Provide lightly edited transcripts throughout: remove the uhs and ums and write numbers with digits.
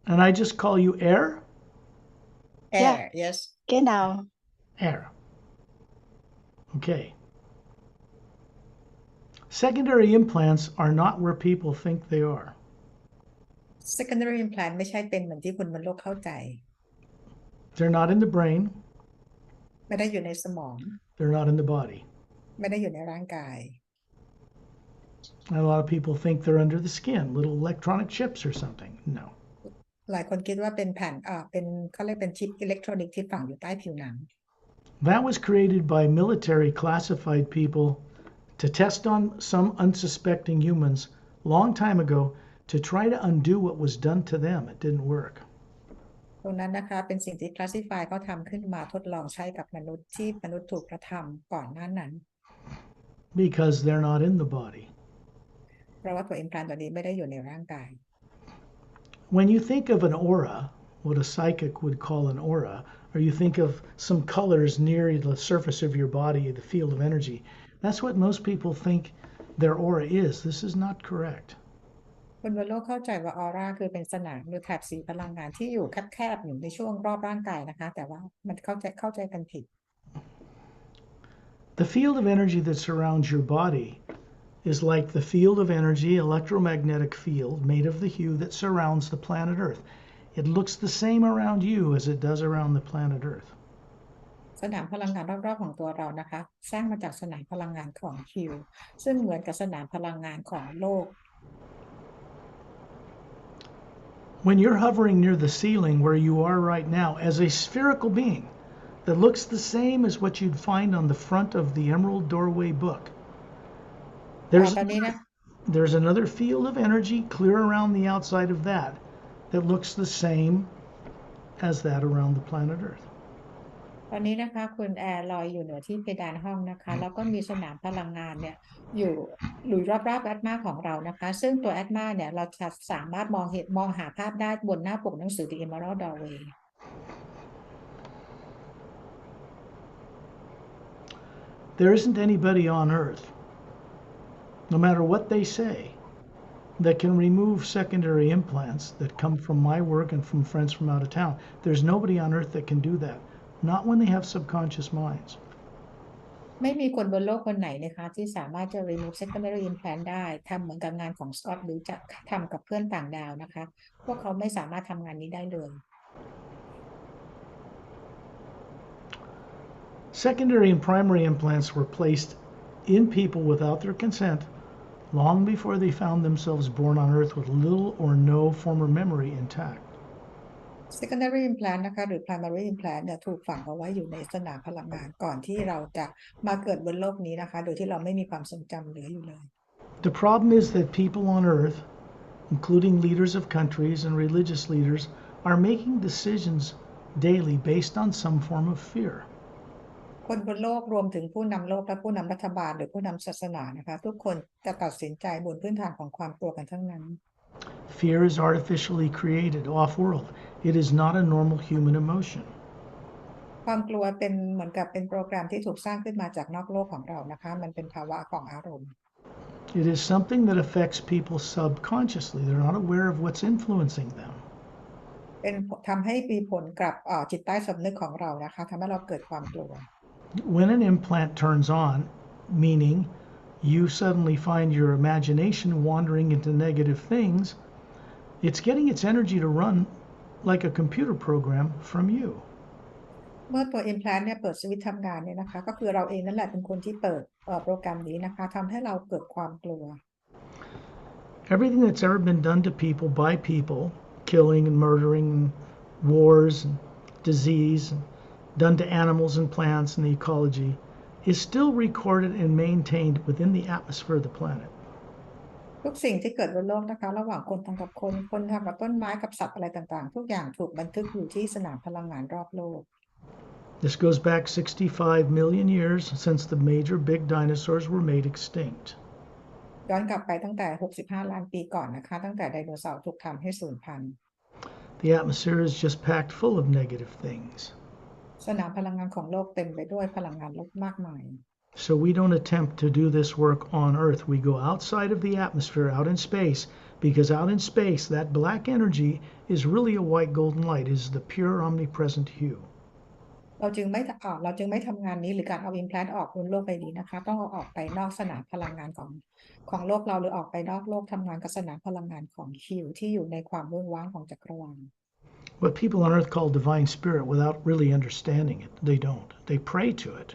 And I just call you air? air yes genau Air. Okay. Secondary implants are not where people think they are. secondary implant ไม่ใช่เป็นเหมือนที่คุณบรรลุเข้าใจ They're not in the brain. ไม่ได้อยู่ในสมอง They're not in the body. ไม่ได้อยู่ในร่างกาย And a lot of people think they're under the skin, little electronic chips or something. No. หลายคนคิดว่าเป็นแผ่นเป็นเขาเรียกเป็นชิปอิเล็กทรอนิกส์ที่ฝังอยู่ใต้ผิวหนัง That was created by military classified people to test on some unsuspecting humans long time ago to try to undo what was done to them. It didn't work. ตรงนั้นนะคะเป็นสิ่งที่ classify เขาทำขึ้นมาทดลองใช้กับมนุษย์ที่มนุษย์ถูกกระทำก่อนหน้านั้น Because they're not in the body. เพราะว่าตัว implant ตัวนี้ไม่ได้อยู่ในร่างกาย When you think of an aura, what a psychic would call an aura, or you think of some colors near the surface of your body, the field of energy, that's what most people think their aura is. This is not correct. คุณบนโลกเข้าใจว่าออร่าคือเป็นสนามหรือแถบสีพลังงานที่อยู่แคบๆอยู่ในช่วงรอบร่างกายนะคะแต่ว่ามันเข้าใจกันผิด The field of energy that surrounds your body is like the field of energy, electromagnetic field made of the hue that surrounds the planet Earth. It looks the same around you as it does around the planet Earth. สนามพลังงานรอบๆของตัวเรานะคะสร้างมาจากสนามพลังงานของฮิวซึ่งเหมือนกับสนามพลังงานของโลก When you're hovering near the ceiling where you are right now as a spherical being that looks the same as what you'd find on the front of the Emerald Doorway book, there's another field of energy clear around the outside of that looks the same as that around the planet Earth. ตอนนี้นะคะคุณแอร์ลอยอยู่เหนือที่เพดานห้องนะคะแล้วก็มีสนามพลังงานเนี่ยอยู่รอบๆแอตมาของเรานะคะซึ่งตัวแอตมาเนี่ยเราจะสามารถมองหาภาพได้บนหน้าปกหนังสือ The Emerald Doorway. There isn't anybody on Earth, no matter what they say, that can remove secondary implants that come from my work and from friends from out of town. There's nobody on Earth that can do that, not when they have subconscious minds. ไม่มีคนบนโลกคนไหนนะคะที่สามารถจะ remove secondary implant ได้ทำเหมือนกับงานของ Scott หรือจะทำกับเพื่อนต่างดาวนะคะพวกเขาไม่สามารถทำงานนี้ได้เลย Secondary and primary implants were placed in people without their consent long before they found themselves born on Earth with little or no former memory intact. secondary implant นะคะหรือ primary implant เนี่ยถูกฝังเอาไว้อยู่ในสนามพลังงานก่อนที่เราจะมาเกิดบนโลกนี้นะคะโดยที่เราไม่มีความทรงจำเหลืออยู่เลย The problem is that people on Earth, including leaders of countries and religious leaders, are making decisions daily based on some form of fear. คนบนโลกรวมถึงผู้นำโลกและผู้นำรัฐบาลหรือผู้นำศาสนานะคะทุกคนจะตัดสินใจบนพื้นฐานของความกลัวกันทั้งนั้น Fear is artificially created off-world. It is not a normal human emotion. ความกลัวเป็นเหมือนกับเป็นโปรแกรมที่ถูกสร้างขึ้นมาจากนอกโลกของเรานะคะมันเป็นภาวะของอารมณ์ It is something that affects people subconsciously. They're not aware of what's influencing them. เป็นทำให้มีผลกับจิตใต้สำนึกของเรานะคะทำให้เราเกิดความกลัว When an implant turns on, meaning you suddenly find your imagination wandering into negative things, it's getting its energy to run like a computer program from you. เมื่อตัว implant เนี่ยเปิดสวิตช์ทำงานเนี่ยนะคะก็คือเราเองนั่นแหละเป็นคนที่เปิดโปรแกรมนี้นะคะทำให้เราเกิดความกลัว Everything that's ever been done to people by people, killing and murdering, wars and disease, and done to animals and plants and the ecology, is still recorded and maintained within the atmosphere of the planet. ทุกสิ่งที่เกิดบนโลกนะคะระหว่างคนทำกับคนทำกับต้นไม้กับสัตว์อะไรต่างๆทุกอย่างถูกบันทึกอยู่ที่สนามพลังงานรอบโลก This goes back 65 million years since the major big dinosaurs were made extinct. ย้อนกลับไปตั้งแต่65ล้านปีก่อนนะคะตั้งแต่ไดโนเสาร์ถูกทำให้สูญพันธุ์ The atmosphere is just packed full of negative things. สนามพลังงานของโลกเต็มไปด้วยพลังงานลบมากมาย So we don't attempt to do this work on Earth. We go outside of the atmosphere, out in space, because out in space, that black energy is really a white golden light, is the pure omnipresent hue. เราจึงไม่ทำงานนี้หรือการเอาอิมแพลนต์ออกบนโลกใบนี้นะคะต้องเอาออกไปนอกสนามพลังงานของโลกเราหรือออกไปนอกโลกทำงานกับสนามพลังงานของคิวที่อยู่ในความเบื้องว้างของจักรวาล What people on Earth call divine spirit without really understanding it, they don't. They pray to it,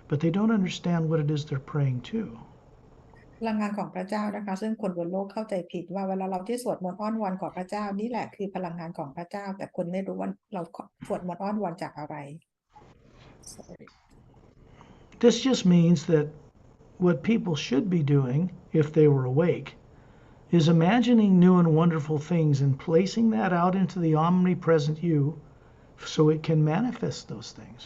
but they don't understand what it is they're praying to. พลังงานของพระเจ้านะคะซึ่งคนบนโลกเข้าใจผิดว่าเวลาเราที่สวดมนต์อ้อนวอนขอพระเจ้านี่แหละคือพลังงานของพระเจ้าแต่คนไม่รู้ว่าเราสวดมนต์อ้อนวอนจากอะไร Sorry. This just means that what people should be doing, if they were awake, is imagining new and wonderful things and placing that out into the omnipresent you so it can manifest those things.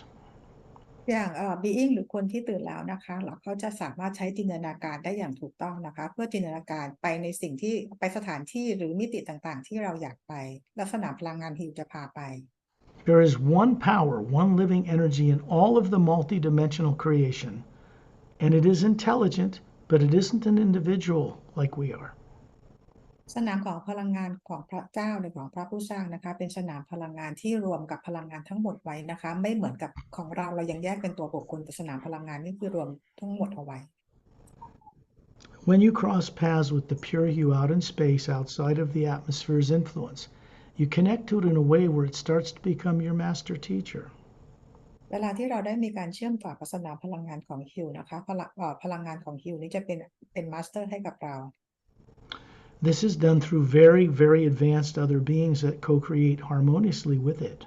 อย่างbeing หรือคนที่ตื่นแล้วนะคะเขาจะสามารถใช้จินตนาการได้อย่างถูกต้องนะคะเพื่อจินตนาการไปในสิ่งที่ไปสถานที่หรือมิติต่างๆที่เราอยากไปลักษณะพลังงานฮิวจะพาไป There is one power, one living energy in all of the multidimensional creation, and it is intelligent, but it isn't an individual like we are. สนามของพลังงานของพระเจ้าหรือของพระผู้สร้างนะคะเป็นสนามพลังงานที่รวมกับพลังงานทั้งหมดไว้นะคะไม่เหมือนกับของเรายังแยกเป็นตัวบุคคลแต่สนามพลังงานนี่คือรวมทั้งหมดเอาไว้ When you cross paths with the pure hue out in space outside of the atmosphere's influence, you connect to it in a way where it starts to become your master teacher. เวลาที่เราได้มีการเชื่อมต่อกับสนามพลังงานของฮิวนะคะพลังงานของฮิวนี้จะเป็นมาสเตอร์ให้กับเรา This is done through very, very advanced other beings that co-create harmoniously with it.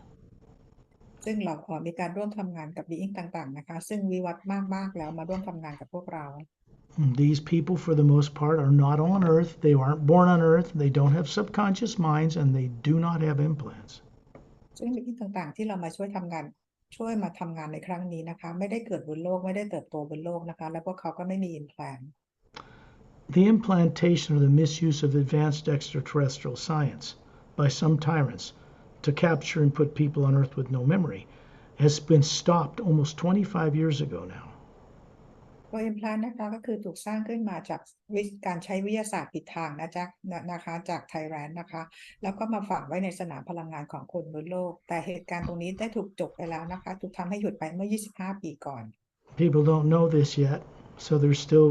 ซึ่งเรามีการร่วมทำงานกับบีอิงต่างๆนะคะซึ่งวิวัฒน์มากๆแล้วมาร่วมทำงานกับพวกเรา These people, for the most part, are not on Earth. They aren't born on Earth. They don't have subconscious minds, and they do not have implants. ซึ่งบีอิงต่างๆที่เรามาช่วยมาทำงานในครั้งนี้นะคะไม่ได้เกิดบนโลกไม่ได้เติบโตบนโลกนะคะและพวกเขาก็ไม่มีอิมแพลน The implantation or the misuse of advanced extraterrestrial science by some tyrants to capture and put people on Earth with no memory has been stopped almost 25 years ago now. ตัวอิมแพลนนะคะก็คือถูกสร้างขึ้นมาจากการใช้วิทยาศาสตร์ผิดทางนะคะจากไทยแลนด์นะคะแล้วก็มาฝังไว้ในสนามพลังงานของคนบนโลกแต่เหตุการณ์ตรงนี้ได้ถูกจบไปแล้วนะคะถูกทำให้หยุดไปเมื่อ25 ปีก่อน People don't know this yet, so they're still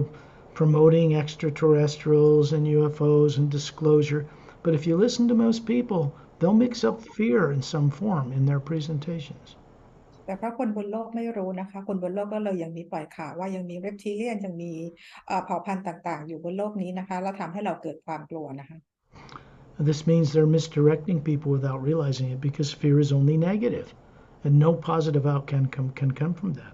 promoting extraterrestrials and UFOs and disclosure. But if you listen to most people, they'll mix up fear in some form in their presentations. แต่เพราะคนบนโลกไม่รู้นะคะคนบนโลกก็เลยยังมีปล่อยข่าวว่ายังมีเรปทิเลียนยังมีเผ่าพันธุ์ต่างๆอยู่บนโลกนี้นะคะแล้วทำให้เราเกิดความกลัวนะคะ This means they're misdirecting people without realizing it because fear is only negative, and no positive outcome can come from that.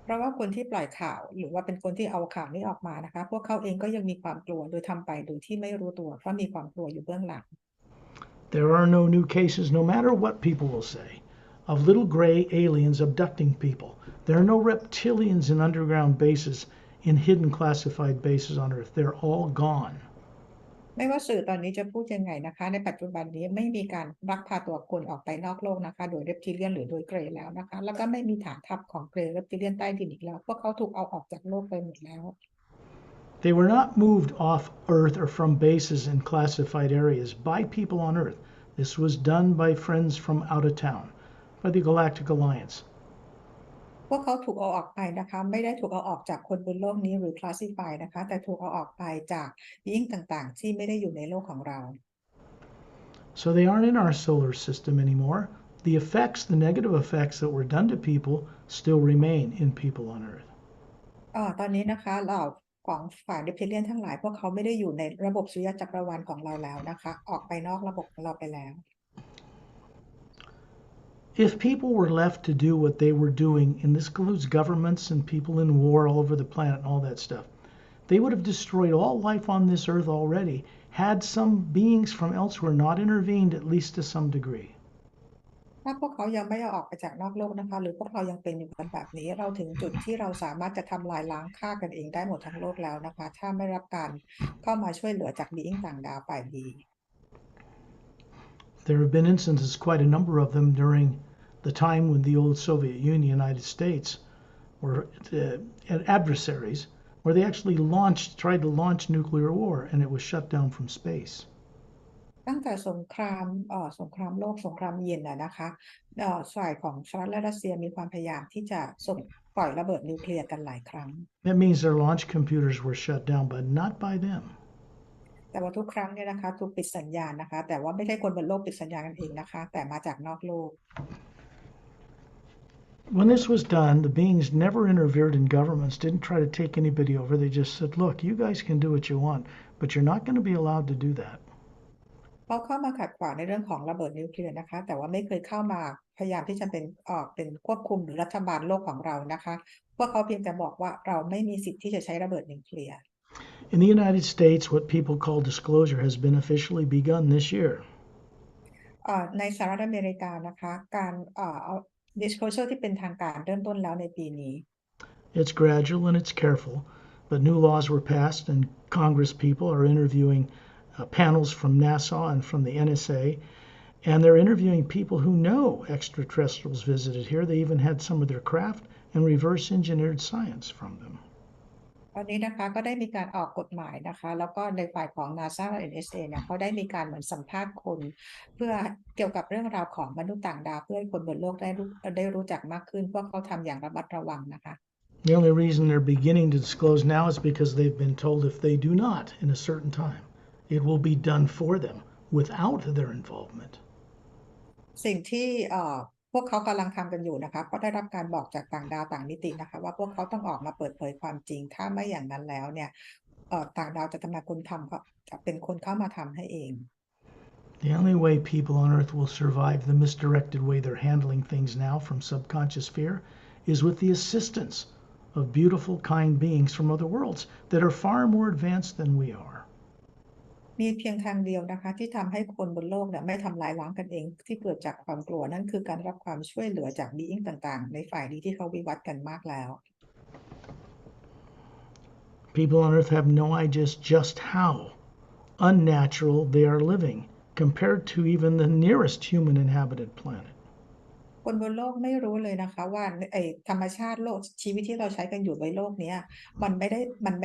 เพราะว่าคนที่ปล่อยข่าวหรือว่าเป็นคนที่เอาข่าวนี้ออกมานะคะพวกเขาเองก็ยังมีความกลัวโดยทำไปโดยที่ไม่รู้ตัวเพราะมีความกลัวอยู่เบื้องหลัง There are no new cases, no matter what people will say, of little gray aliens abducting people. There are no reptilians in underground bases, in hidden classified bases on Earth. They're all gone. ไม่ว่าสื่อตอนนี้จะพูดยังไงนะคะในปัจจุบันนี้ไม่มีการลักพาตัวคนออกไปนอกโลกนะคะโดยเรปทิเลียนหรือโดยเกรย์แล้วนะคะแล้วก็ไม่มีฐานทัพของเกรย์เรปทิเลียนใต้ดินอีกแล้วพวกเขาถูกเอาออกจากโลกไปหมดแล้ว They were not moved off Earth or from bases in classified areas by people on Earth. This was done by friends from out of town, by the Galactic Alliance. พวกเขาถูกเอาออกไปนะคะไม่ได้ถูกเอาออกจากคนบนโลกนี้หรือ classify นะคะแต่ถูกเอาออกไปจากbeingต่างๆที่ไม่ได้อยู่ในโลกของเรา So they aren't in our solar system anymore. The effects, the negative effects that were done to people still remain in people on Earth. ตอนนี้นะคะเราของฝ่ายเรปทิเลียนทั้งหลายพวกเขาไม่ได้อยู่ในระบบสุริยะจักรวาลของเราแล้วนะคะออกไปนอกระบบของเราไปแล้ว If people were left to do what they were doing, and this includes governments and people in war all over the planet and all that stuff, they would have destroyed all life on this earth already had some beings from elsewhere not intervened at least to some degree. ถ้าพวกเขายังไม่ออกไปจากนอกโลกนะคะหรือพวกเรายังเป็นอยู่กันแบบนี้เราถึงจุดที่เราสามารถจะทำลายล้างฆ่ากันเองได้หมดทั้งโลกแล้วนะคะถ้าไม่รับการเข้ามาช่วยเหลือจากบีอิงต่างดาวฝ่ายดี There have been instances, quite a number of them, during the time when the old Soviet Union, United States, were adversaries, where they actually tried to launch nuclear war, and it was shut down from space. ตั้งแต่สงครามโลกสงครามเย็นนะคะฝ่ายของสหรัฐและรัสเซียมีความพยายามที่จะส่งปล่อยระเบิดนิวเคลียร์กันหลายครั้ง That means their launch computers were shut down, but not by them. แต่ว่าทุกครั้งเนี่ยนะคะถูกปิดสัญญาณนะคะแต่ว่าไม่ใช่คนบนโลกปิดสัญญาณกันเองนะคะแต่มาจากนอกโลก When this was done, the beings never interfered in governments, didn't try to take anybody over. They just said, look, you guys can do what you want, but you're not going to be allowed to do that. เขาเข้ามาขัดขวางในเรื่องของระเบิดนิวเคลียร์นะคะแต่ว่าไม่เคยเข้ามาพยายามที่จะเป็นควบคุมหรือรัฐบาลโลกของเรานะคะพวกเขาเพียงแต่บอกว่าเราไม่มีสิทธิ์ที่จะใช้ระเบิดนิวเคลียร์ In the United States, what people call disclosure has been officially begun this year. ในสหรัฐอเมริกานะคะการdisclosure ที่เป็นทางการเริ่มต้นแล้วในปีนี้ It's gradual and it's careful, but new laws were passed and Congress people are interviewing panels from NASA and from the NSA, and they're interviewing people who know extraterrestrials visited here. They even had some of their craft and reverse engineered science from them. ตอนนี้นะคะก็ได้มีการออกกฎหมายนะคะแล้วก็ในฝ่ายของ NASA และ NSA เนี่ยเขาได้มีการเหมือนสัมภาษณ์คนเพื่อเกี่ยวกับเรื่องราวของมนุษย์ต่างดาวเพื่อให้คนบนโลกได้รู้จักมากขึ้นพวกเขาทำอย่างระมัดระวังนะคะ The only reason they're beginning to disclose now is because they've been told if they do not in a certain time, it will be done for them without their involvement. สิ่งที่พวกเขากำลังทำกันอยู่นะคะเพราะได้รับการบอกจากต่างดาวต่างมิตินะคะว่าพวกเขาต้องออกมาเปิดเผยความจริงถ้าไม่อย่างนั้นแล้วเนี่ยต่างดาวจะเป็นคนเข้ามาทำให้เอง The only way people on Earth will survive the misdirected way they're handling things now from subconscious fear is with the assistance of beautiful, kind beings from other worlds that are far more advanced than we are. มีเพียงทางเดียวนะคะที่ทำให้คนบนโลกเนี่ยไม่ทำลายล้างกันเองที่เกิดจากความกลัวนั่นคือการรับความช่วยเหลือจากบีอิงต่างๆในฝ่ายดีที่เขาวิวัฒน์กันมากแล้ว People on Earth have no idea just how unnatural they are living compared to even the nearest human inhabited planet. คนบนโลกไม่รู้เลยนะคะว่าธรรมชาติโลกชีวิตที่เราใช้กันอยู่บนโลกนี้มันไม่ไ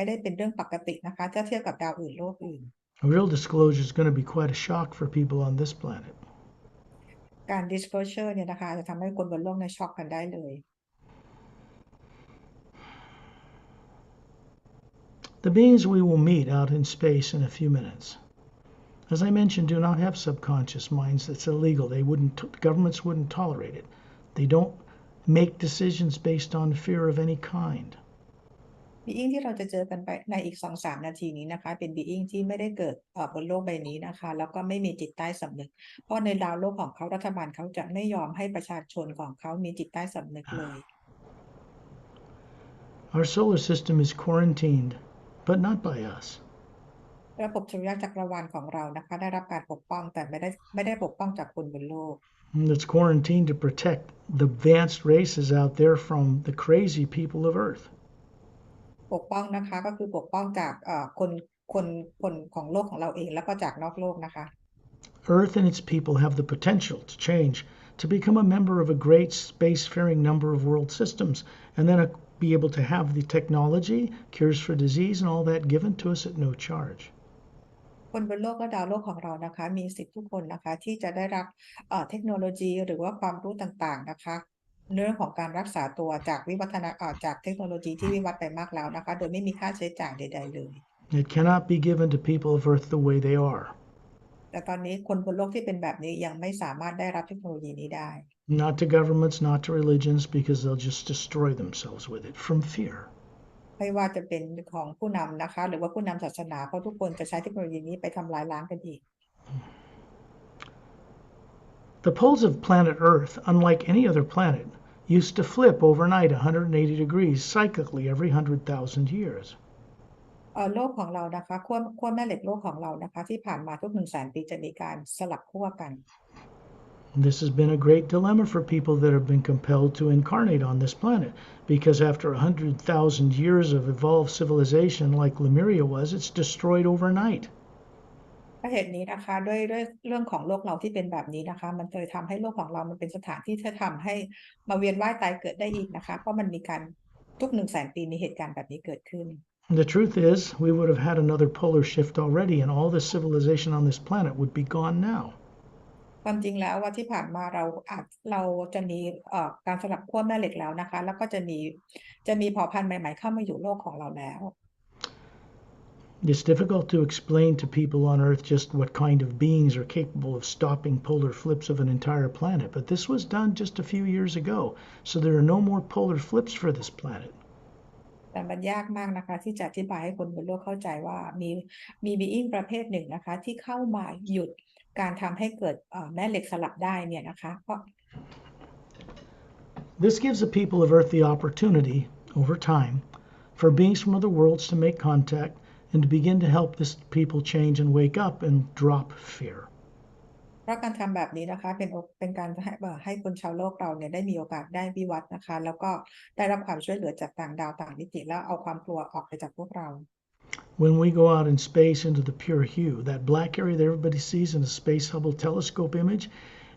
ด้เป็นเรื่องปกตินะคะถ้าเทียบกับดาวอื่นโลกอื่น A real disclosure is going to be quite a shock for people on this planet. การ disclosure เนี่ยนะคะจะทำให้คนบนโลกในช็อกกันได้เลย The beings we will meet out in space in a few minutes, as I mentioned, do not have subconscious minds. That's illegal. Governments wouldn't tolerate it. They don't make decisions based on fear of any kind. บีอิงที่เราจะเจอกันไปในอีก 2-3 นาทีนี้นะคะเป็นบีอิงที่ไม่ได้เกิดบนโลกใบนี้นะคะแล้วก็ไม่มีจิตใต้สำนึกเพราะในดาวโลกของเขารัฐบาลเขาจะไม่ยอมให้ประชาชนของเขามีจิตใต้สำนึกเลย Our solar system is quarantined, but not by us. ระบบสุริยะจักรวาลของเรานะคะได้รับการปกป้องแต่ไม่ได้ปกป้องจากคนบนโลก It's quarantined to protect the advanced races out there from the crazy people of Earth. ปกป้องนะคะก็คือปกป้องจากคนของโลกของเราเองแล้วก็จากนอกโลกนะคะ Earth and its people have the potential to change, to become a member of a great spacefaring number of world systems, and then be able to have the technology, cures for disease, and all that given to us at no charge. คนบนโลกและดาวโลกของเรานะคะมีสิทธิ์ทุกคนนะคะที่จะได้รับเทคโนโลยีหรือว่าความรู้ต่างๆนะคะเรื่องของการรักษาตัวจากจากเทคโนโลยีที่วิวัฒน์ไปมากแล้วนะคะโดยไม่มีค่าใช้จ่ายใดๆเลย It cannot be given to people of Earth the way they are. แต่ตอนนี้คนบนโลกที่เป็นแบบนี้ยังไม่สามารถได้รับเทคโนโลยีนี้ได้ Not to governments, not to religions, because they'll just destroy themselves with it from fear. ไม่ว่าจะเป็นของผู้นำนะคะหรือว่าผู้นำศาสนาเพราะทุกคนจะใช้เทคโนโลยีนี้ไปทำลายล้างกันอีก The poles of planet Earth, unlike any other planet, used to flip overnight 180 degrees cyclically every 100,000 years. โลกของเรานะคะขั้วแม่เหล็กโลกของเรานะคะที่ผ่านมาทุก 100,000 ปีจะมีการสลับขั้วกัน This has been a great dilemma for people that have been compelled to incarnate on this planet, because after 100,000 years of evolved civilization like Lemuria was, it's destroyed overnight. เหตุนี้นะคะด้วยเรื่องของโลกเราที่เป็นแบบนี้นะคะมันเลยทำให้โลกของเรามันเป็นสถานที่ที่ทำให้มาเวียนว่ายตายเกิดได้อีกนะคะเพราะมันมีการ ทุก100,000 ปีมีเหตุการณ์แบบนี้เกิดขึ้น The truth is, we would have had another polar shift already, and all the civilization on this planet would be gone now. ความจริงแล้วว่าที่ผ่านมาเราจะมีการสลับขั้วแม่เหล็กแล้วนะคะแล้วก็จะมีเผ่าพันธุ์ใหม่ๆเข้ามาอยู่โลกของเราแล้ว It's difficult to explain to people on Earth just what kind of beings are capable of stopping polar flips of an entire planet, but this was done just a few years ago, so there are no more polar flips for this planet. แต่มันยากมากนะคะที่จะอธิบายให้คนบนโลกเข้าใจว่ามีบีอิงประเภทหนึ่งนะคะที่เข้ามาหยุดการทำให้เกิดแม่เหล็กสลับได้เนี่ยนะคะเพราะ This gives the people of Earth the opportunity, over time, for beings from other worlds to make contact and to begin to help this people change and wake up and drop fear. เพราะการทำแบบนี้นะคะเป็นการให้คนชาวโลกเราเนี่ยได้มีโอกาสได้วิวัฒน์นะคะแล้วก็ได้รับความช่วยเหลือจากต่างดาวต่างมิติแล้วเอาความกลัวออกไปจากพวกเรา When we go out in space into the pure hue, that black area that everybody sees in a Space Hubble telescope image,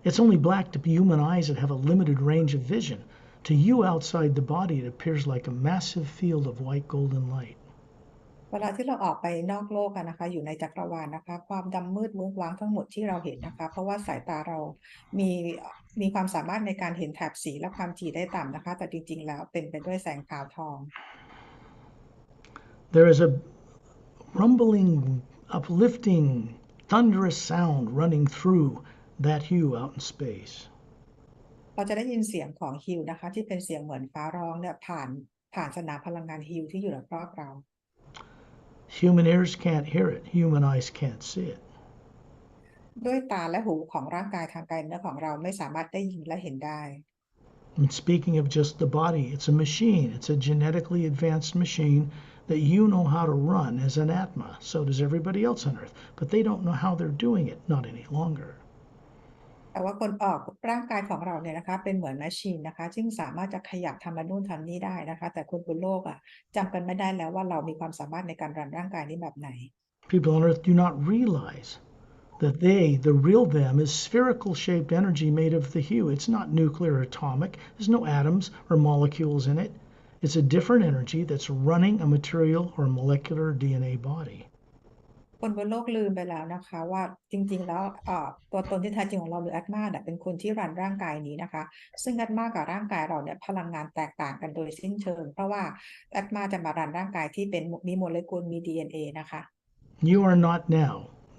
it's only black to human eyes that have a limited range of vision. To you outside the body, it appears like a massive field of white golden light. เวลาที่เราออกไปนอกโลกกันนะคะอยู่ในจักรวาลนะคะความดำมืดมุ้งว้างทั้งหมดที่เราเห็นนะคะเพราะว่าสายตาเรามีมีความสามารถในการเห็นแถบสีและความถี่ได้ต่ำนะคะแต่จริงๆแล้วเป็นไปด้วยแสงขาวทอง There is a rumbling, uplifting, thunderous sound running through that hue out in space. เราจะได้ยินเสียงของฮิวนะคะที่เป็นเสียงเหมือนฟ้าร้องเนี่ยผ่านสนามพลังงานฮิวที่อยู่รอบๆเรา Human ears can't hear it. Human eyes can't see it. ด้วยตาและหูของร่างกายทางกายเนื้อของเราไม่สามารถได้ยินและเห็นได้ And speaking of just the body, it's a machine. It's a genetically advanced machine that you know how to run as an Atma. So does everybody else on Earth. But they don't know how they're doing it, not any longer. แต่ว่าร่างกายของเราเนี่ยนะคะเป็นเหมือนแมชชีนนะคะซึ่งสามารถจะขยับทำนู่นทำนี่ได้นะคะแต่คนบนโลกจำกันไม่ได้แล้วว่าเรามีความสามารถในการรันร่างกายนี้แบบไหน People on Earth do not realize that the real them, is spherical shaped energy made of the hue. It's not nuclear or atomic. There's no atoms or molecules in it. It's a different energy that's running a material or molecular DNA body. คนบนโลกลืมไปแล้วนะคะว่าจริงๆแล้วตัวตนที่แท้จริงของเราหรือแอตมาเนี่ยเป็นคนที่รันร่างกายนี้นะคะซึ่งแอตมากับร่างกายเราเนี่ยพลังงานแตกต่างกันโดยสิ้นเชิงเพราะว่าแอตมาจะมารันร่างกายที่เป็นมีโมเลกุลมี DNA นะคะ You are not now,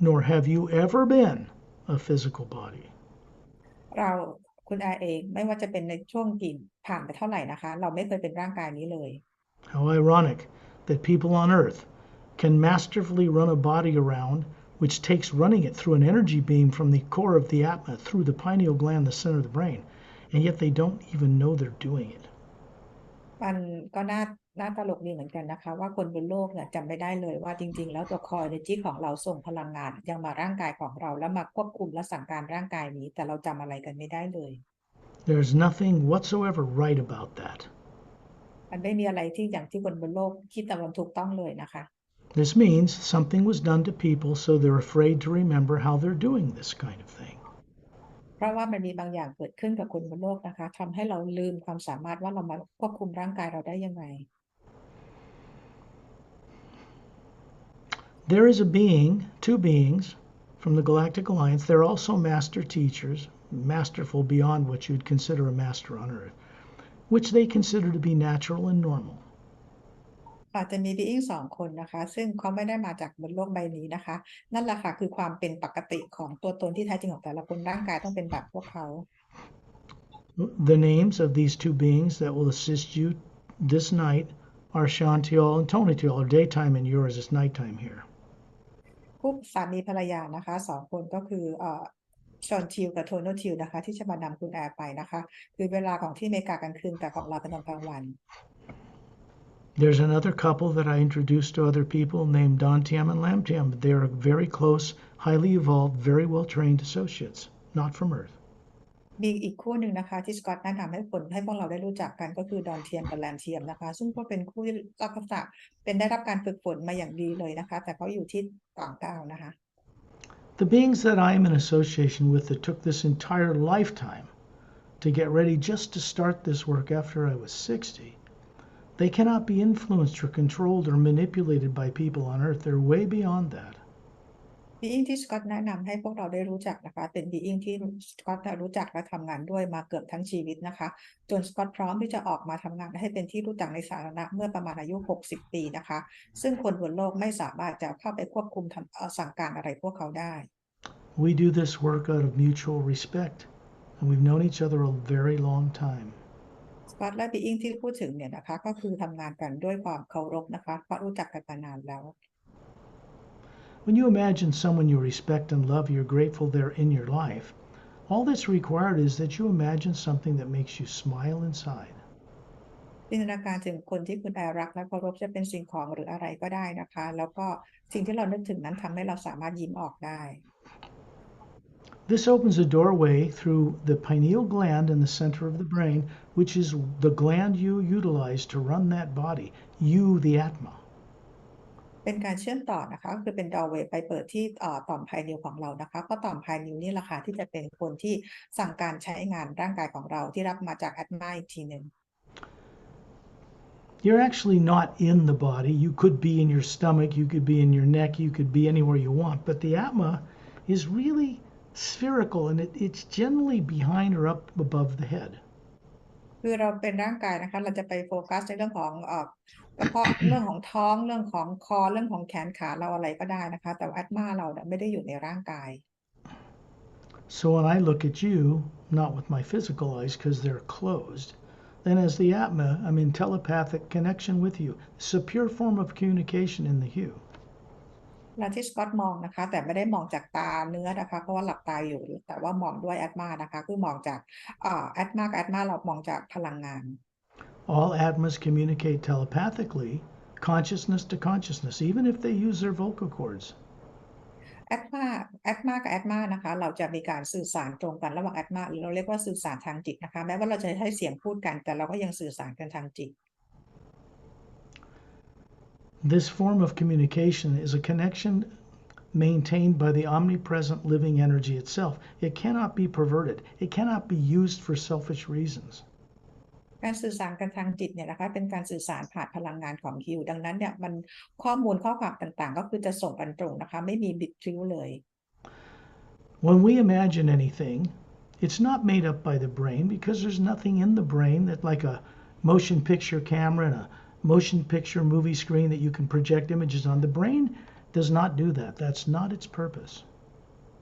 nor have you ever been, a physical body. คุณแอร์เองไม่ว่าจะเป็นในช่วงกี่ผ่านไปเท่าไหร่นะคะเราไม่เคยเป็นร่างกายนี้เลย How ironic that people on Earth can masterfully run a body around which takes running it through an energy beam from the core of the Atma through the pineal gland, the center of the brain, and yet they don't even know they're doing it. มันก็น่าตลกดีเหมือนกันนะคะว่าคนบนโลกเนี่ยจำไม่ได้เลยว่าจริงๆแล้วตัวคอ energy ของเราส่งพลังงานยังมาร่างกายของเราแล้วมาควบคุมและสั่งการร่างกายนี้แต่เราจำอะไรกันไม่ได้เลย There's nothing whatsoever right about that. มันไม่มีอะไรที่อย่างที่คนบนโลกคิดตามถูกต้องเลยนะคะ This means something was done to people so they're afraid to remember how they're doing this kind of thing. เพราะว่ามันมีบางอย่างเกิดขึ้นกับคนบนโลกนะคะทำให้เราลืมความสามารถว่าเรามาควบคุมร่างกายเราได้ยังไง There is two beings from the Galactic Alliance. They're also master teachers, masterful beyond what you'd consider a master on Earth, which they consider to be natural and normal. อาจจะมีบีอิง2 คนนะคะซึ่งเขาไม่ได้มาจากบนโลกใบนี้นะคะนั่นแหละค่ะคือความเป็นปกติของตัวตนที่แท้จริงของแต่ละคนร่างกายต้องเป็นแบบพวกเขา The names of these two beings that will assist you this night are Shantiol and Tonatiol, or daytime in yours is nighttime here. คู่สามีภรรยานะคะ2 คนก็คือชอนทิลกับโทโนทิลนะคะที่จะมานำคุณแอร์ไปนะคะคือเวลาของที่อเมริกากลางคืนแต่ของเราเป็นตอนกลางวัน There's another couple that I introduced to other people named Dantiam and Lamtiam. They are very close, highly evolved, very well trained associates, not from Earth. มีอีกคู่หนึ่งนะคะที่สกอตแนะนำให้พวกเราได้รู้จักกันก็คือดอนเทียมกับแลนเทียมนะคะซึ่งก็เป็นคู่ที่ลักษณะเป็นได้รับการฝึกฝนมาอย่างดีเลยนะคะแต่เขาอยู่ที่ต่างดาวนะคะ The beings that I am in association with that took this entire lifetime to get ready just to start this work after I was 60 They cannot be influenced or controlled or manipulated by people on earth. They're way beyond that. being ที่สกอตแนะนำให้พวกเราได้รู้จักนะคะเป็น being ที่สกอตรู้จักและทำงานด้วยมาเกือบทั้งชีวิตนะคะจนสกอตพร้อมที่จะออกมาทำงานให้เป็นที่รู้จักในสาธารณะเมื่อประมาณอายุ60 ปีนะคะซึ่งคนบนโลกไม่สามารถจะเข้าไปควบคุมสั่งการอะไรพวกเขาได้ We do this work out of mutual respect, and we've known each other a very long time. สกอตและ being ที่พูดถึงเนี่ยนะคะก็คือทำงานกันด้วยความเคารพนะคะเพราะรู้จักกันมานานแล้ว When you imagine someone you respect and love, you're grateful they're in your life. All that's required is that you imagine something that makes you smile inside. จินตนาการถึงคนที่คุณแอรักและเคารพจะเป็นสิ่งของหรืออะไรก็ได้นะคะแล้วก็สิ่งที่เรานึกถึงนั้นทำให้เราสามารถยิ้มออกได้ This opens a doorway through the pineal gland in the center of the brain, which is the gland you utilize to run that body, you, the Atma. เป็นการเชื่อมต่อนะคะก็คือเป็น doorway ไปเปิดที่ต่อมไพนิลของเรานะคะเพราะต่อมไพนิลนี่แหละค่ะที่จะเป็นคนที่สั่งการใช้งานร่างกายของเราที่รับมาจาก Atma อีกทีหนึ่ง You're actually not in the body. You could be in your stomach, you could be in your neck, you could be anywhere you want. But the Atma is really spherical and it's generally behind or up above the head. คือเราเป็นร่างกายนะคะเราจะไปโฟกัสในเรื่องของกระเพาะ เรื่องของท้องเรื่องของคอเรื่องของแขนขาเราอะไรก็ได้นะคะแต่ว่า Atma เราเนี่ยไม่ได้อยู่ในร่างกาย So when I look at you, not with my physical eyes because they're closed, then as the Atma, I'm in telepathic connection with you. It's a pure form of communication in the hue. เวลาที่สกอตมองนะคะแต่ไม่ได้มองจากตาเนื้อนะคะเพราะว่าหลับตาอยู่แต่ว่ามองด้วย Atma นะคะคือมองจากAtma กับ Atma เรามองจากพลังงาน All Atmas communicate telepathically, consciousness to consciousness, even if they use their vocal cords. Atma กับ Atma นะคะเราจะมีการสื่อสารตรงกันระหว่าง Atma หรือเราเรียกว่าสื่อสารทางจิตนะคะแม้ว่าเราจะใช้เสียงพูดกันแต่เราก็ยังสื่อสารกันทางจิต This form of communication is a connection maintained by the omnipresent living energy itself. It cannot be perverted. It cannot be used for selfish reasons. การสื่อสารกันทางจิตเนี่ยนะคะเป็นการสื่อสารผ่านพลังงานของฮิวดังนั้นเนี่ยมันข้อมูลข้อความต่างๆก็คือจะส่งกันตรงนะคะไม่มีบิดพลิ้วเลย When we imagine anything, it's not made up by the brain because there's nothing in the brain that like a motion picture camera and a motion picture movie screen that you can project images on. The brain does not do that. That's not its purpose.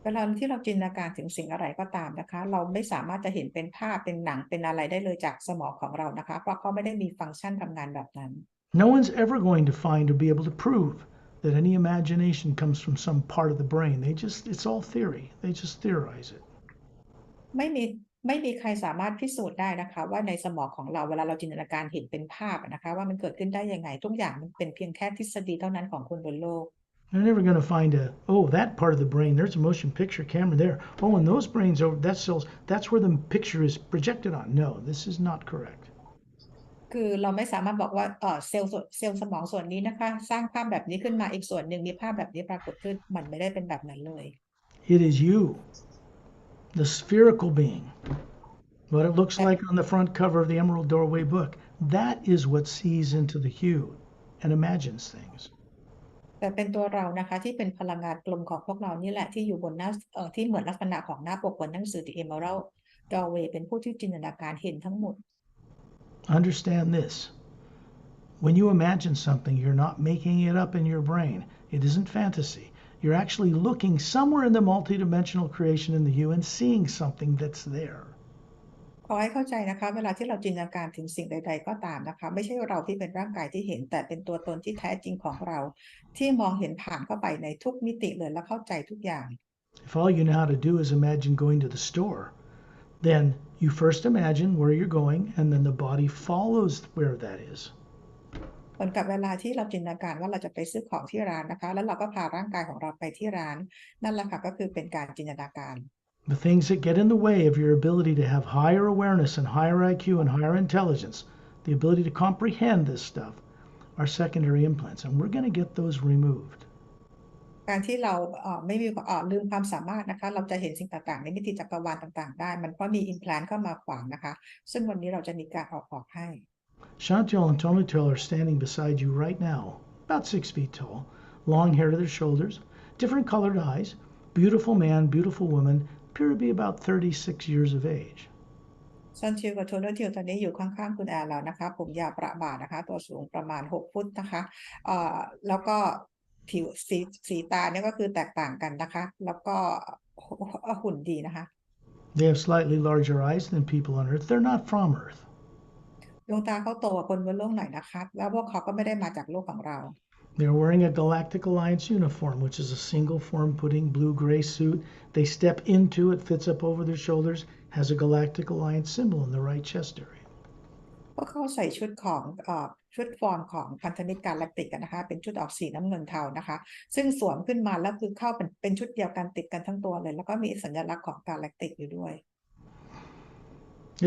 เวลาที่เราจินตนาการถึงสิ่งอะไรก็ตามนะคะเราไม่สามารถจะเห็นเป็นภาพเป็นหนังเป็นอะไรได้เลยจากสมองของเรานะคะเพราะเขาไม่ได้มีฟังก์ชันทำงานแบบนั้น No one's ever going to find or be able to prove that any imagination comes from some part of the brain. It's all theory. They just theorize it. ไม่มีใครสามารถพิสูจน์ได้นะคะว่าในสมองของเราเวลาเราจินตนาการเห็นเป็นภาพนะคะว่ามันเกิดขึ้นได้ยังไงทุกอย่างมันเป็นเพียงแค่ทฤษฎีเท่านั้นของคนบนโลก They're never going to find that part of the brain, there's a motion picture camera there. Oh, and those brains over, that's where the picture is projected on. No, this is not correct. คือเราไม่สามารถบอกว่าเซลล์สมองส่วนนี้นะคะสร้างภาพแบบนี้ขึ้นมาอีกส่วนหนึ่งมีภาพแบบนี้ปรากฏขึ้นมันไม่ได้เป็นแบบนั้นเลย It is you, the spherical being. What it looks like on the front cover of the Emerald Doorway book. That is what sees into the hue and imagines things. แต่เป็นตัวเรานะคะที่เป็นพลังงานกลมของพวกเรานี่แหละที่อยู่บนหน้าที่เหมือนลักษณะของหน้าปกบนหนังสือ The Emerald Doorway เป็นผู้ที่จินตนาการเห็นทั้งหมด Understand this. When you imagine something, you're not making it up in your brain. It isn't fantasy. You're actually looking somewhere in the multidimensional creation in the hue and seeing something that's there. ขอให้เข้าใจนะคะเวลาที่เราจินตนาการถึงสิ่งใดๆก็ตามนะคะไม่ใช่เราที่เป็นร่างกายที่เห็นแต่เป็นตัวตนที่แท้จริงของเราที่มองเห็นผ่านเข้าไปในทุกมิติเลยและเข้าใจทุกอย่าง If all you know how to do is imagine going to the store, then you first imagine where you're going and then the body follows where that is. เหมือนกับเวลาที่เราจินตนาการว่าเราจะไปซื้อของที่ร้านนะคะแล้วเราก็พาร่างกายของเราไปที่ร้านนั่นแหละค่ะก็คือเป็นการจินตนาการ The things that get in the way of your ability to have higher awareness and higher IQ and higher intelligence, the ability to comprehend this stuff, are secondary implants, and we're going to get those removed. การที่เราไม่มีลืมความสามารถนะคะเราจะเห็นสิ่งต่างๆในมิติจักรวาลต่างๆได้มันเพราะมี implant เข้ามาขวางนะคะซึ่งวันนี้เราจะมีการออกให้ Chantal and Tomatel are standing beside you right now, about 6 feet tall, long hair to their shoulders, different colored eyes, beautiful man, beautiful woman, appear to be about 36 years of age. ซอนทิวกับโทนทิวตอนนี้อยู่ข้างๆคุณแอร์แล้วนะคะผมยาวประบ่านะคะตัวสูงประมาณ6 ฟุตนะคะแล้วก็ผิวสีตาเนี่ยก็คือแตกต่างกันนะคะแล้วก็หุ่นดีนะคะ They have slightly larger eyes than people on Earth. They're not from Earth. ดวงตาเขาโตกว่าคนบนโลกหน่อยนะคะแล้วพวกเขาก็ไม่ได้มาจากโลกของเรา They're wearing a Galactic Alliance uniform, which is a single form-putting blue-gray suit. They step into it, fits up over their shoulders, has a Galactic Alliance symbol in the right chest area. พวกเขาใส่ชุดของชุดฟอร์มของพันธมิตรกาแล็กติกนะคะเป็นชุดออกสีน้ำเงินเทานะคะซึ่งสวมขึ้นมาแล้วคือเข้าเป็นชุดเดียวกันติดกันทั้งตัวเลยแล้วก็มีสัญลักษณ์ของกาแล็กติกอยู่ด้วย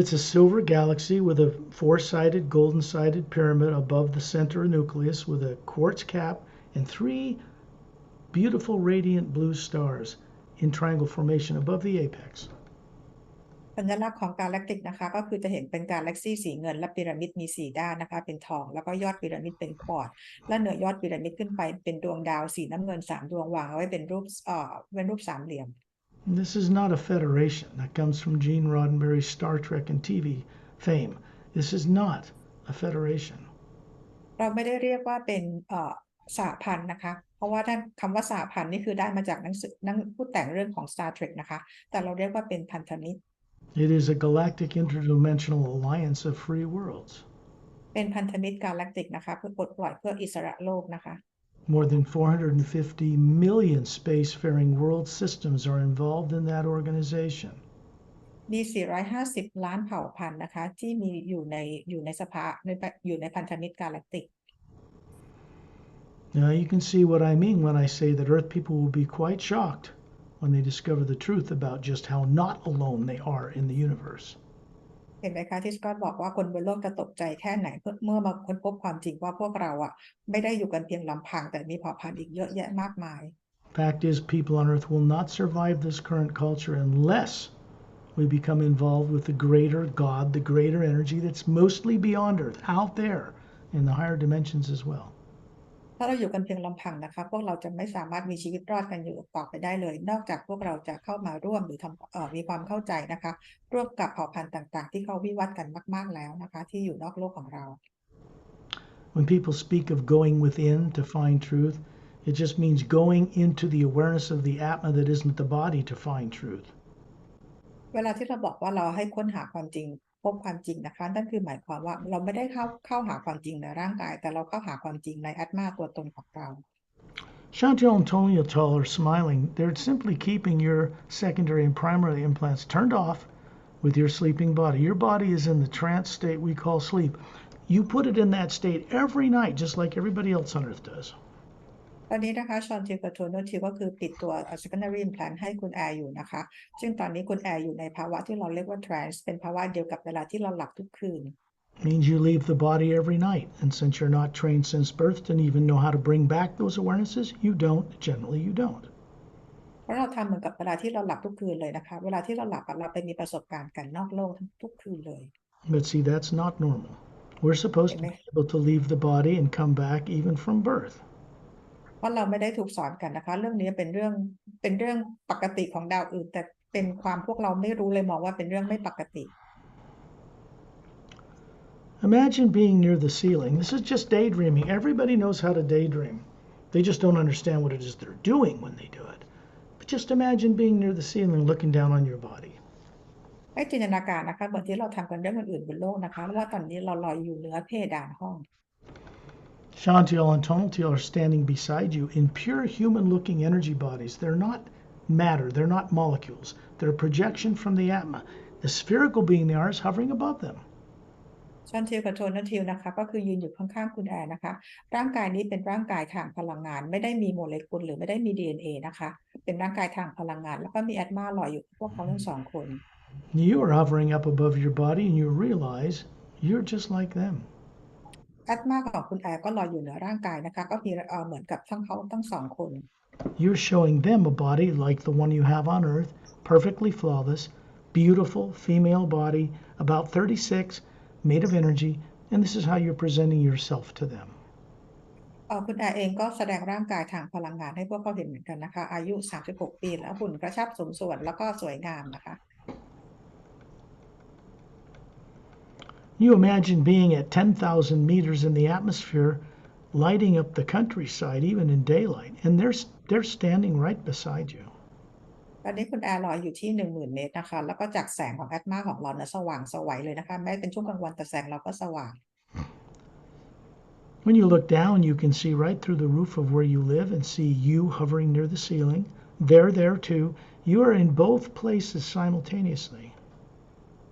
It's a silver galaxy with a 4-sided golden-sided pyramid above the center nucleus with a quartz cap and 3 beautiful radiant blue stars in triangle formation above the apex. สัญลักษณ์ของกาแล็กติกนะคะก็คือจะเห็นเป็นกาแล็กซี่สีเงินและพีระมิดมี4 ด้านนะคะเป็นทองแล้วก็ยอดพีระมิดเป็นควอร์ตและเหนือยอดพีระมิดขึ้นไปเป็นดวงดาวสีน้ำเงิน3 ดวงวางเอาไว้เป็นรูปสามเหลี่ยม This is not a federation. That comes from Gene Roddenberry's Star Trek and TV fame. This is not a federation. เราไม่ได้เรียกว่าเป็นสหพันธ์นะคะเพราะว่าคำว่าสหพันธ์นี่คือได้มาจากหนังสือผู้แต่งเรื่องของ Star Trek นะคะแต่เราเรียกว่าเป็นพันธมิตร It is a galactic interdimensional alliance of free worlds. เป็นพันธมิตรกาแล็กติกนะคะเพื่อปลดปล่อยเพื่ออิสระโลกนะคะ More than 450 million spacefaring world systems are involved in that organization. มี450 ล้านเผ่าพันธุ์นะคะที่มีอยู่ในพันธมิตรกาแล็กติก Now you can see what I mean when I say that Earth people will be quite shocked when they discover the truth about just how not alone they are in the universe. เห็นไหมคะที่สกอตบอกว่าคนบนโลกจะตกใจแค่ไหนเมื่อมาค้นพบความจริงว่าพวกเราไม่ได้อยู่กันเพียงลำพังแต่มีเผ่าพันธุ์อีกเยอะแยะมากมาย Fact is, people on Earth will not survive this current culture unless we become involved with the greater God, the greater energy that's mostly beyond Earth, out there in the higher dimensions as well. ถ้าเราอยู่กันเพียงลำพังนะคะพวกเราจะไม่สามารถมีชีวิตรอดกันอยู่ต่อไปได้เลยนอกจากพวกเราจะเข้ามาร่วมหรือมีความเข้าใจนะคะร่วมกับเผ่าพันธุ์ต่างๆที่เขาวิวัฒน์กันมากๆแล้วนะคะที่อยู่นอกโลกของเรา When people speak of going within to find truth, it just means going into the awareness of the Atma that isn't the body to find truth. เวลาที่เราบอกว่าเราให้ค้นหาความจริงพบความจริงนะคะนั่นคือหมายความว่าเราไม่ได้เข้าหาความจริงในร่างกายแต่เราเข้าหาความจริงในอัตมาตัวตนของเรา Chantal and Tomatel are smiling. They're simply keeping your secondary and primary implants turned off with your sleeping body. Your body is in the trance state we call sleep. You put it in that state every night, just like everybody else on Earth does. ตอนนี้นะคะชอนทิวกับโทโนทิวก็คือปิดตัว secondary implant ให้คุณแอร์อยู่นะคะซึ่งตอนนี้คุณแอร์อยู่ในภาวะที่เราเรียกว่า trance เป็นภาวะเดียวกับเวลาที่เราหลับทุกคืน Means you leave the body every night, and since you're not trained since birth to even know how to bring back those awarenesses, you don't. Generally, you don't. เพราะเราทำเหมือนกับเวลาที่เราหลับทุกคืนเลยนะคะเวลาที่เราหลับเราไปมีประสบการณ์กันนอกโลกทุกคืนเลย But see, that's not normal. We're supposed to be able to leave the body and come back even from birth. เพราะเราไม่ได้ถูกสอนกันนะคะเรื่องนี้เป็นเรื่องปกติของดาวอื่นแต่เป็นความพวกเราไม่รู้เลยมองว่าเป็นเรื่องไม่ปกติ Imagine being near the ceiling. This is just daydreaming. Everybody knows how to daydream. They just don't understand what it is they're doing when they do it. But just imagine being near the ceiling looking down on your body. ให้จินตนาการนะคะเหมือนที่เราทำกันเรื่องอื่นๆบนโลกนะคะว่าตอนนี้เราลอยอยู่เหนือเพดานห้อง Chantal and Tomatel are standing beside you in pure human-looking energy bodies. They're not matter. They're not molecules. They're a projection from the Atma. The spherical being they are is hovering above them. ชอนทิวกับโทนทิวนะคะก็คือยืนอยู่ข้างๆคุณแอร์นะคะร่างกายนี้เป็นร่างกายทางพลังงานไม่ได้มีโมเลกุลหรือไม่ได้มี DNA นะคะเป็นร่างกายทางพลังงานแล้วก็มีแอตมาลอยอยู่พวกเขาทั้งสองคน You are hovering up above your body and you realize you're just like them. แอตมาของคุณแอร์ก็ลอยอยู่เหนือร่างกายนะคะก็มีเหมือนกับเขาทั้งสองคน You're showing them a body like the one you have on Earth, perfectly flawless, beautiful female body, about 36, made of energy, And this is how you're presenting yourself to them. คุณแอร์เองก็แสดงร่างกายทางพลังงานให้พวกเขาเห็นเหมือนกันนะคะอายุ36ปีแล้วหุ่นกระชับสมส่วนแล้วก็สวยงามนะคะ You imagine being at 10,000 meters in the atmosphere, lighting up the countryside even in daylight, and they're standing right beside you. ตอนนี้คุณแอร์ลอยอยู่ที่ 10,000 เมตรนะคะแล้วก็จากแสงของแอตมาของเราเนี่ยสว่างไสวเลยนะคะแม้เป็นช่วงกลางวันแต่แสงเราก็สว่าง When you look down, you can see right through the roof of where you live and see you hovering near the ceiling. They're there too. You are in both places simultaneously.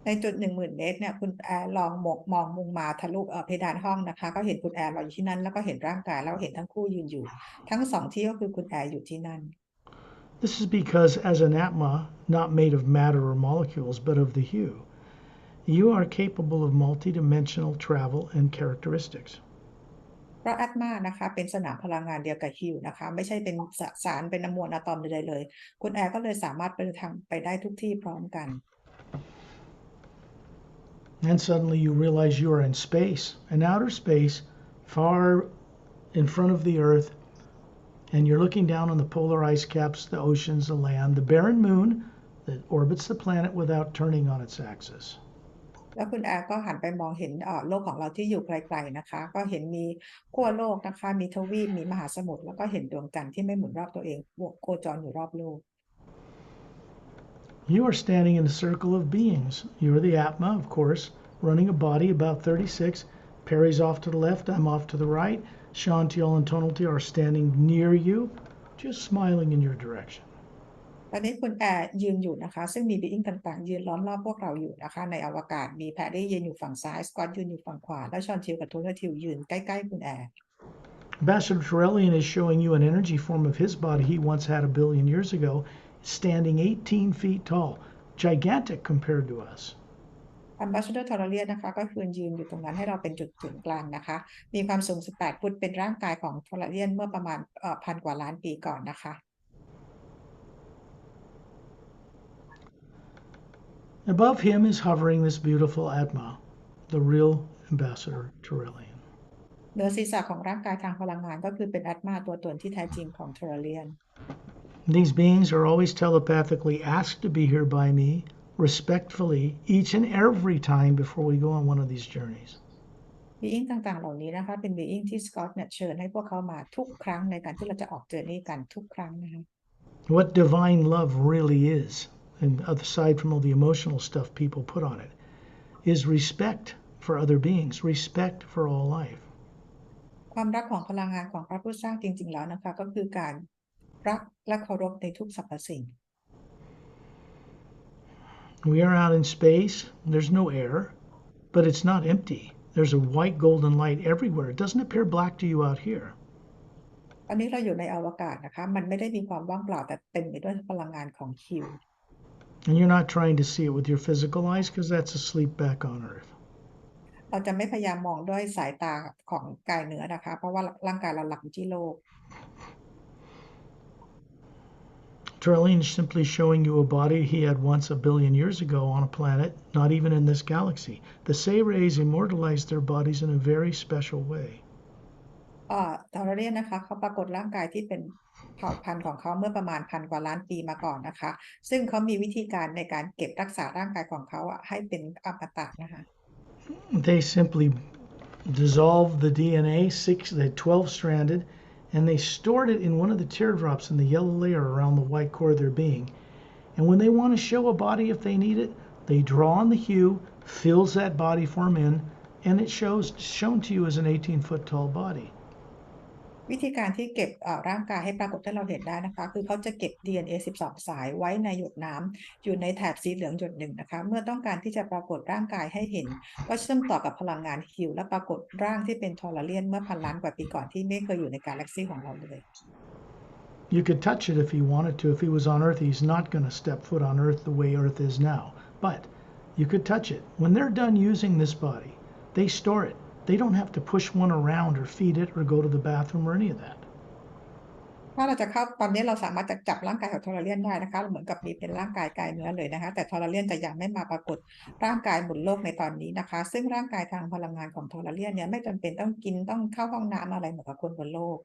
ในจุด 10,000 เมตรเนี่ยคุณแอร์ลองมองมุมมาทะลุเพดานห้องนะคะก็เห็นคุณแอร์ลอยอยู่ที่นั่นแล้วก็เห็นร่างกายแล้วเห็นทั้งคู่ยืนอยู่ทั้งสองที่ก็คือคุณแอร์อยู่ที่นั่น This is because as an Atma, not made of matter or molecules, but of the hue, you are capable of multidimensional travel and characteristics. เพราะแอตมานะคะเป็นสนามพลังงานเดียวกับฮิวนะคะไม่ใช่เป็นสารเป็นมวลอะตอมใดๆเลยคุณแอร์ก็เลยสามารถไปได้ทุกที่พร้อมกัน And suddenly you realize you are in space, an outer space, far in front of the Earth, and you're looking down on the polar ice caps, the oceans, the land, the barren moon that orbits the planet without turning on its axis. แล้วคุณแอร์ก็หันไปมองเห็นโลกของเราที่อยู่ไกลๆนะคะก็เห็นมีขั้วโลกนะคะมีทวีปมีมหาสมุทรแล้วก็เห็นดวงจันทร์ที่ไม่หมุนรอบตัวเองโคจรอยู่รอบโลก You are standing in a circle of beings. You are the Atma, of course, running a body about 36. Perry's off to the left, I'm off to the right. Shantiel and Tonalty are standing near you, just smiling in your direction. ตอนนี้คุณแอร์ยืนอยู่นะคะซึ่งมีบีอิงต่างๆยืนล้อมรอบพวกเราอยู่นะคะในอวกาศมีแพรรี่ยืนอยู่ฝั่งซ้ายสกอตยืนอยู่ฝั่งขวาแล้วชอนทิลกับโทนาทิลยืนใกล้ๆคุณแอร์ Ambassador Turelian is showing you an energy form of his body he once had a billion years ago, standing 18 feet tall, gigantic compared to us. Ambassador Turelian นะคะก็คือยืนอยู่ตรงนั้นให้เราเป็นจุดศูนย์กลางนะคะมีความสูง18 ฟุตเป็นร่างกายของ Turelian เมื่อประมาณพันกว่าล้านปีก่อนนะคะ Above him is hovering this beautiful Atma, the real Ambassador Turelian. เหนือศีรษะของร่างกายทางพลังงานก็คือเป็นแอตมาตัวตนที่แท้จริงของ Turelian. These beings are always telepathically asked to be here by me, respectfully, each and every time before we go on one of these journeys. บีอิงต่างๆเหล่านี้นะคะเป็นบีอิงที่สกอตเนี่ยเชิญให้พวกเขามาทุกครั้งในการที่เราจะออกเจอร์นี่กันทุกครั้งนะคะ What divine love really is, and aside from all the emotional stuff people put on it, is respect for other beings, respect for all life. ความรักของพลังงานของพระผู้สร้างจริงๆแล้วนะคะก็คือการรักและเคารพในทุกสรรพสิ่ง We are out in space, there's no air, but it's not empty. There's a white golden light everywhere. It doesn't appear black to you out here. ตอนนี้เราอยู่ในอวกาศนะคะมันไม่ได้มีความว่างเปล่าแต่เต็มไปด้วยพลังงานของฮิว And you're not trying to see it with your physical eyes because that's asleep back on Earth. เราจะไม่พยายามมองด้วยสายตาของกายเนื้อนะคะเพราะว่าร่างกายเราหลับอยู่ที่โลก Turelian is simply showing you a body he had once a billion years ago on a planet, not even in this galaxy. The Say rays immortalized their bodies in a very special way. ทาราเรียนนะคะเขาปรากฏร่างกายที่เป็นเผ่าพันธุ์ของเขาเมื่อประมาณพันกว่าล้านปีมาก่อนนะคะซึ่งเขามีวิธีการในการเก็บรักษาร่างกายของเขาให้เป็นอมตะนะคะ They simply dissolved the DNA, the 12-stranded, and they stored it in one of the teardrops in the yellow layer around the white core of their being. And when they want to show a body if they need it, they draw on the hue, fills that body form in, and it's shown to you as an 18-foot tall body. วิธีการที่เก็บร่างกายให้ปรากฏให้เราเห็นได้นะคะคือเขาจะเก็บ DNA 12 สายไว้ในหยดน้ำอยู่ในแถบสีเหลืองหยดหนึ่งนะคะเมื่อต้องการที่จะปรากฏร่างกายให้เห็นก็เชื่อมต่อกับพลังงานฮิวและปรากฏร่างที่เป็นทอร์เรียนเมื่อพันล้านกว่าปีก่อนที่ไม่เคยอยู่ในกาแล็กซี่ของเราเลย You could touch it if he wanted to. If he was on Earth, he's not going to step foot on Earth the way Earth is now. But you could touch it. When they're done using this body, they store it. They don't have to push one around or feed it or go to the bathroom or any of that. ถ้าเราจะเข้าตอนนี้เราสามารถจะจับร่างกายของทอร์เรียนได้นะคะเหมือนกับมีเป็นร่างกายกายเนื้อเลยนะคะแต่ทอร์เรียนจะยังไม่มาปรากฏร่างกายบนโลกในตอนนี้นะคะซึ่งร่างกายทางพลังงานของทอร์เรียนเนี่ยไม่จำเป็นต้องกินต้องเข้าห้องน้ำอะไรเหมือนกับคนบนโลก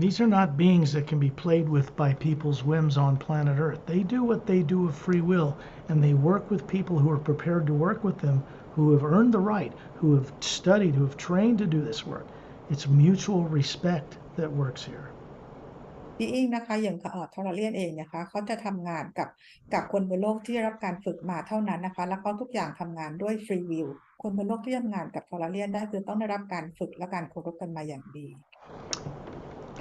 These are not beings that can be played with by people's whims on planet Earth. They do what they do of free will, and they work with people who are prepared to work with them, who have earned the right, who have studied, who have trained to do this work. It's mutual respect that works here. บีอิงนะคะอย่างทอร์เรียนเองนะคะเขาจะทำงานกับคนบนโลกที่ได้รับการฝึกมาเท่านั้นนะคะแล้วก็ทุกอย่างทำงานด้วยฟรีวิลคนบนโลกที่ทำงานกับทอร์เรียนได้คือต้องได้รับการฝึกและการเคารพกันมาอย่างดี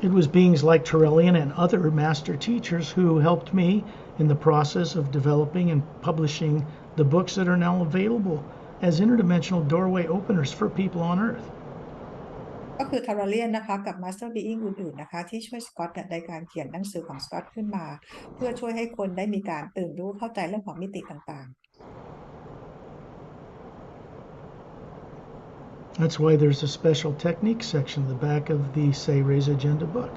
It was beings like Turelian and other master teachers who helped me in the process of developing and publishing the books that are now available as interdimensional doorway openers for people on Earth. ก็คือทอร์เรียนนะคะกับมาสเตอร์บีอิงอื่นๆนะคะที่ช่วยสกอตในการเขียนหนังสือของสกอตขึ้นมาเพื่อช่วยให้คนได้มีการตื่นรู้เข้าใจเรื่องของมิติต่างๆ That's why there's a special technique section at the back of the Sayre's Agenda book.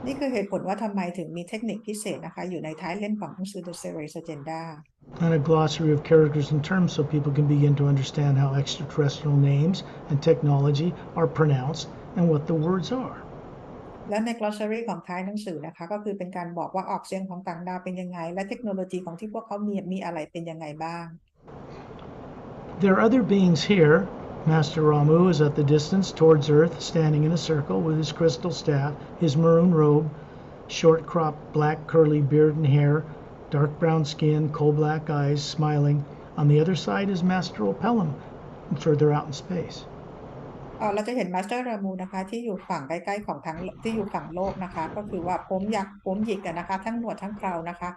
นี่คือเหตุผลว่าทำไมถึงมีเทคนิคพิเศษนะคะอยู่ในท้ายเล่มของหนังสือ The Series Agenda And a glossary of characters and terms so people can begin to understand how extraterrestrial names and technology are pronounced and what the words are. และใน glossary ของท้ายหนังสือนะคะก็คือเป็นการบอกว่าออกเสียงของต่างดาวเป็นยังไงและเทคโนโลยีของที่พวกเขามีอะไรเป็นยังไงบ้าง There are other beings here. Master Ramu is at the distance towards Earth, standing in a circle with his crystal staff, his maroon robe, short cropped black curly beard and hair, dark brown skin, coal black eyes, smiling. On the other side is Master Opelum, further out in space. เราจะเห็นมาสเตอร์รามูนะคะที่อยู่ฝั่งใกล้ๆของทั้งที่อยู่ฝั่งโลกนะคะก็คือว่าผมหยิกกันนะคะทั้งหนวดทั้งเครานะคะ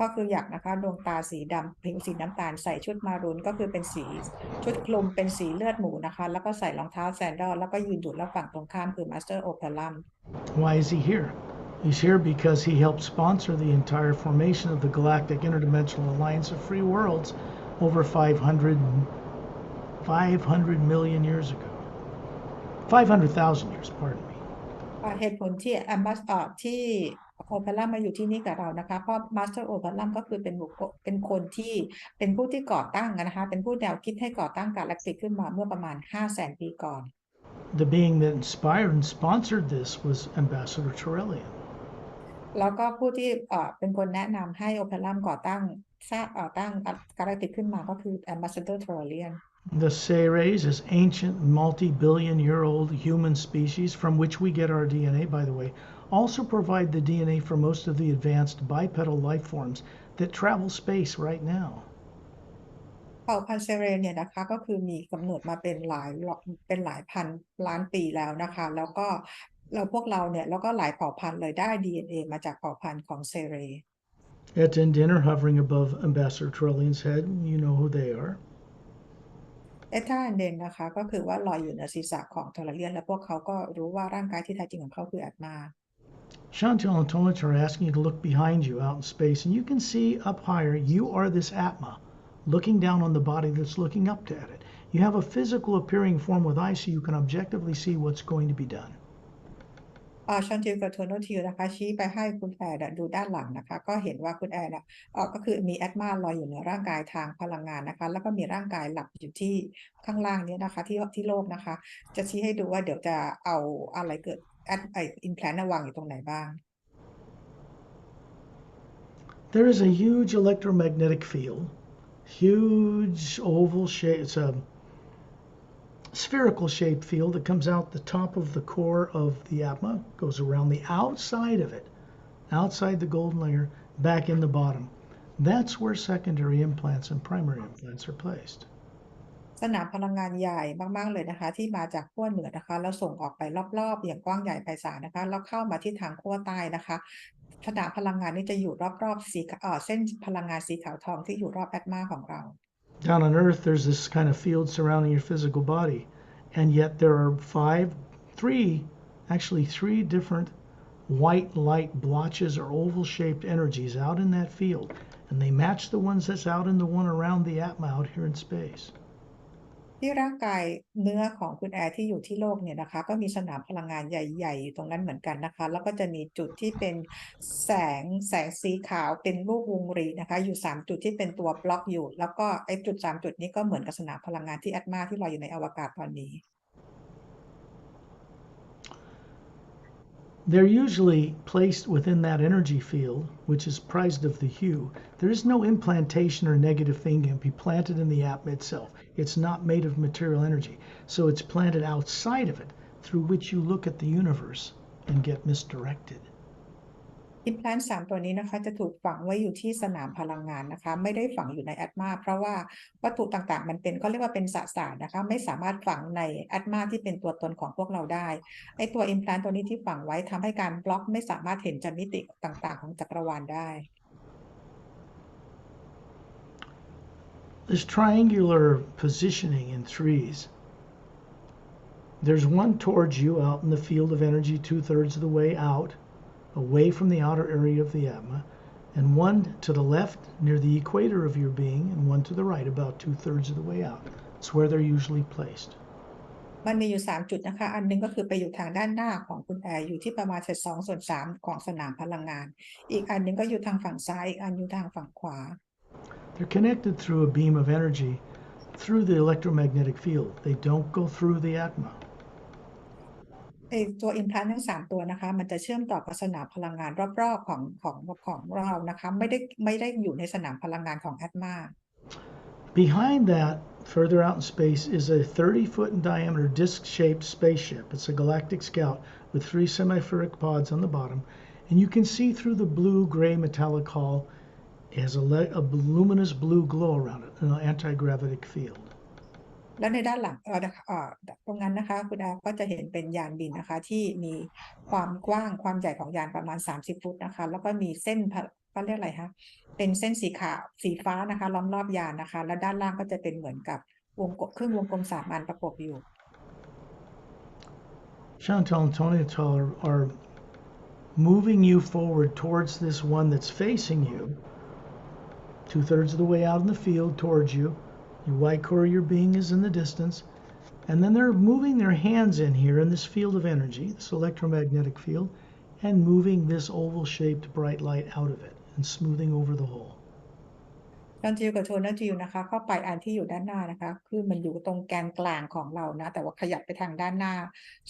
ก็คือหยักนะคะดวงตาสีดำผิวสีน้ำตาลใส่ชุดมารูนก็คือเป็นสีชุดคลุมเป็นสีเลือดหมูนะคะแล้วก็ใส่รองเท้าแซนดอลแล้วก็ยืนอยู่แล้วฝั่งตรงข้ามคือมาสเตอร์โอเพลัม Why is he here? He's here because he helped sponsor the entire formation of the Galactic Interdimensional Alliance of Free Worlds over 500 million years ago. 500,000 years, pardon me. เหตุผลที่ที่โอเปร่ามาอยู่ที่นี่กับเรานะคะเพราะมาสเตอร์โอเปร่าก็คือเป็นคนที่เป็นผู้ที่ก่อตั้งนะคะเป็นผู้แนวคิดให้ก่อตั้งกาแล็กติกขึ้นมาเมื่อประมาณ 500,000 ปีก่อน The being that inspired and sponsored this was Ambassador Turelian. แล้วก็ผู้ที่เป็นคนแนะนำให้โอเปร่าก่อตั้งกาแล็กติกขึ้นมาก็คือ Ambassador Turelian The Sayres is ancient, multi-billion-year-old human species from which we get our DNA, by the way, also provide the DNA for most of the advanced bipedal life forms that travel space right now. เผ่าพันธุ์เซเรนเนี่ยนะคะก็คือมีกำเนิดมาเป็นหลายพันล้านปีแล้วนะคะแล้วก็พวกเราเนี่ยแล้วก็หลายเผ่าพันธุ์เลยได้ DNA มาจากเผ่าพันธุ์ของเซเร At dinner, hovering above Ambassador Turelian's head, you know who they are. เอท่าเดนนะคะก็คือว่าลอยอยู่เหนือศีรษะของทอร์เรียนและพวกเขาก็รู้ว่าร่างกายที่แท้จริงของเขาคือแอตมา Chantal and Tonich are asking you to look behind you out in space, and you can see up higher, you are this Atma, looking down on the body that's looking up at it. You have a physical appearing form with eyes so you can objectively see what's going to be done. ชอนทิวกับโทโนทิวนะคะชี้ไปให้คุณแอร์ดูด้านหลังนะคะก็เห็นว่าคุณแอร์ก็คือมีแอตมาลอยอยู่เหนือร่างกายทางพลังงานนะคะแล้วก็มีร่างกายหลับอยู่ที่ข้างล่างนี้นะคะที่โลกนะคะจะชี้ให้ดูว่าเดี๋ยวจะเอาอะไรเกิดอิมแพลนต์วางอยู่ตรงไหนบ้าง There is a huge electromagnetic field, huge oval shape. It's a spherical shaped field that comes out the top of the core of the Atma, goes around the outside of it, outside the golden layer, back in the bottom. That's where secondary implants and primary implants are placed. สนามพลังงานใหญ่มากๆเลยนะคะที่มาจากขั้วเหนือนะคะแล้วส่งออกไปรอบๆอย่างกว้างใหญ่ไพศาลนะคะแล้วเข้ามาที่ทางขั้วใต้นะคะสนามพลังงานนี้จะอยู่รอบๆเส้นพลังงานสีขาวทองที่อยู่รอบแอตมาของเรา Down on Earth, there's this kind of field surrounding your physical body, and yet there are three different white light blotches or oval-shaped energies out in that field, and they match the ones that's out in the one around the Atma out here in space. ที่ร่างกายเนื้อของคุณแอร์ที่อยู่ที่โลกเนี่ยนะคะก็มีสนามพลังงานใหญ่ๆอยู่ตรงนั้นเหมือนกันนะคะแล้วก็จะมีจุดที่เป็นแสแสงสีขาวเป็นรูปวงรีนะคะอยู่3จุดที่เป็นตัวบล็อกอยู่แล้วก็ไอ้จุด3จุดนี้ก็เหมือนกับสนามพลังงานที่แอตมาที่ลอยอยู่ในอวกาศตอนนี้ They're usually placed within that energy field, which is prized of the hue. There is no implantation or negative thing can be planted in the Atma itself. It's not made of material energy. So it's planted outside of it, through which you look at the universe and get misdirected. อิมแพลน3ตัวนี้นะคะจะถูกฝังไว้อยู่ที่สนามพลังงานนะคะไม่ได้ฝังอยู่ในแอตมาเพราะว่าวัตถุต่างๆมันเป็นก็เรียกว่าเป็นสสารนะคะไม่สามารถฝังในแอตมาที่เป็นตัวตนของพวกเราได้ไอตัวอิมแพลนตัวนี้ที่ฝังไว้ทำให้การบล็อกไม่สามารถเห็นจากมิติต่างๆของจักรวาลได้ There's triangular positioning in threes. There's one towards you out in the field of energy 2/3 of the way out, away from the outer area of the Atma, and one to the left near the equator of your being, and one to the right about 2/3 of the way out. It's where they're usually placed. มันมีอยู่3จุดนะคะอันนึงก็คือไปอยู่ทางด้านหน้าของคุณแอร์อยู่ที่ประมาณ2/3ของสนามพลังงานอีกอันนึงก็อยู่ทางฝั่งซ้ายอีกอันอยู่ทางฝั่งขวา They're connected through a beam of energy through the electromagnetic field. They don't go through the Atma. ไอตัวอิมพลานทั้ง3ตัวนะคะมันจะเชื่อมต่อกับสนามพลังงานรอบๆของเรานะคะไม่ได้อยู่ในสนามพลังงานของแอตมา Behind that, further out in space, is a 30-foot in diameter disc-shaped spaceship. It's a galactic scout with 3 semi-ferric pods on the bottom, and you can see through the blue-gray metallic hull. It has a luminous blue glow around it, an anti-gravitic field. แล้วในด้านหลังตรงนั้นนะคะคุณอาก็จะเห็นเป็นยานบินนะคะที่มีความกว้างความใหญ่ของยานประมาณ30ฟุตนะคะแล้วก็มีเส้นเขาเรียกอะไรคะเป็นเส้นสีขาวสีฟ้านะคะล้อมรอบยานนะคะแล้วด้านล่างก็จะเป็นเหมือนกับครึ่งวงกลม3 อันประกบอยู่ Chantal and Tony are moving you forward towards this one that's facing you, 2/3 of the way out in the field towards you. Your white core of your being is in the distance. And then they're moving their hands in here in this field of energy, this electromagnetic field, and moving this oval-shaped bright light out of it and smoothing over the hole. ตอนจิวกับโทนจิวนะคะเข้าไปอันที่อยู่ด้านหน้านะคะคือมันอยู่ตรงแกนกลางของเรานะแต่ว่าขยับไปทางด้านหน้า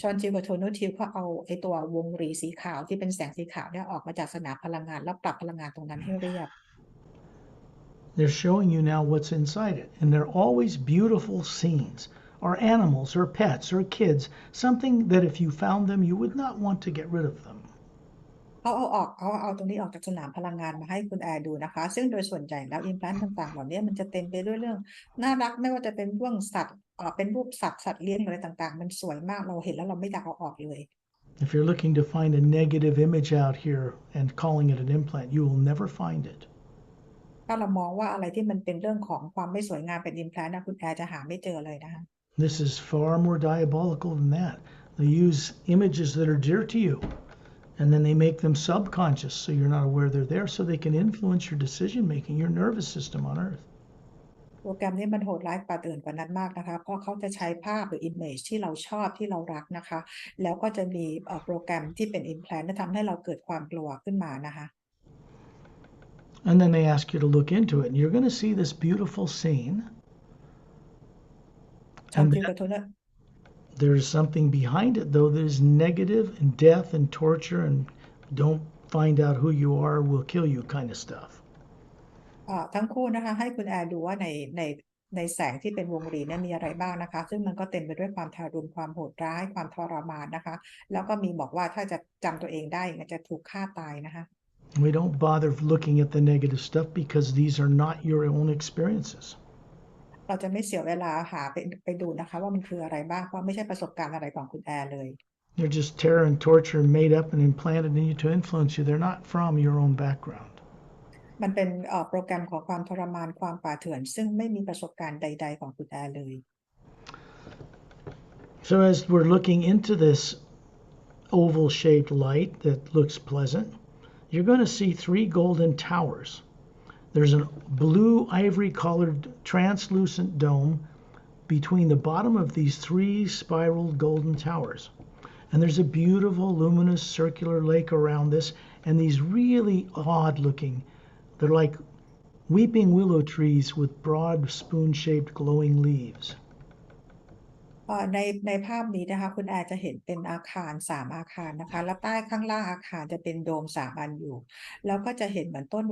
ชอนจิวกับโทนจิวเขาเอาไอตัววงรีสีขาวที่เป็นแสงสีขาวเนี่ยออกมาจากสนามพลังงานแล้วปรับพลังงานตรงนั้นให้เรียบ They're showing you now what's inside it, and they're always beautiful scenes, or animals, or pets, or kids, something that if you found them, you would not want to get rid of them. เขาเอาตรงนี้ออกจากสนามพลังงานมาให้คุณแอร์ดูนะคะซึ่งโดยส่วนใหญ่แล้วอิมแพลนต่างๆเหล่านี้มันจะเต็มไปด้วยเรื่องน่ารักไม่ว่าจะเป็นเรื่องสัตว์เป็นรูปสัตว์เลี้ยงอะไรต่างๆมันสวยมากเราเห็นแล้วเราไม่อยากเอาออกเลย If you're looking to find a negative image out here and calling it an implant, you will never find it. ถ้าเรามองว่าอะไรที่มันเป็นเรื่องของความไม่สวยงามเป็นอิมแพลนนะคุณแอร์จะหาไม่เจอเลยนะคะ This is far more diabolical than that. They use images that are dear to you, and then they make them subconscious so you're not aware they're there, so they can influence your decision making, your nervous system on Earth. โปรแกรมนี้มันโหดร้ายกว่าอื่นกว่านั้นมากนะคะเพราะเขาจะใช้ภาพหรือ image ที่เราชอบที่เรารักนะคะแล้วก็จะมีโปรแกรมที่เป็น implant และทำให้เราเกิดความกลัวขึ้นมานะคะ And then they ask you to look into it, and you're going to see this beautiful scene. And there's something behind it, though, that is negative and death and torture and don't find out who you are, we'll kill you kind of stuff. ทั้งคู่นะคะให้คุณแอร์ดูว่าในแสงที่เป็นวงรีเนี่ยมีอะไรบ้างนะคะซึ่งมันก็เต็มไปด้วยความทารุณความโหดร้ายความทรมานนะคะแล้วก็มีบอกว่าถ้าจะจำตัวเองได้จะถูกฆ่าตายนะคะ We don't bother looking at the negative stuff because these are not your own experiences. เราจะไม่เสียเวลาหาไปดูนะคะว่ามันคืออะไรบ้างเพราะไม่ใช่ประสบการณ์อะไรของคุณแอร์เลย They're just terror and torture made up and implanted in you to influence you. They're not from your own background. มันเป็นโปรแกรมของความทรมานความป่าเถื่อนซึ่งไม่มีประสบการณ์ใดๆของคุณแอร์เลย So as we're looking into this oval-shaped light that looks pleasant, you're going to see 3 golden towers. There's a blue ivory-colored translucent dome between the bottom of these three spiraled golden towers. And there's a beautiful luminous circular lake around this, and these really odd looking, they're like weeping willow trees with broad spoon-shaped glowing leaves. ในภาพนี้นะคะคุณแอร์จะเห็นเป็นอาคาร3อาคารนะคะแล้วใต้ข้างล่างอาคารจะเป็นโดม3อันอยู่แล้วก็จะเห็นเหมือนต้น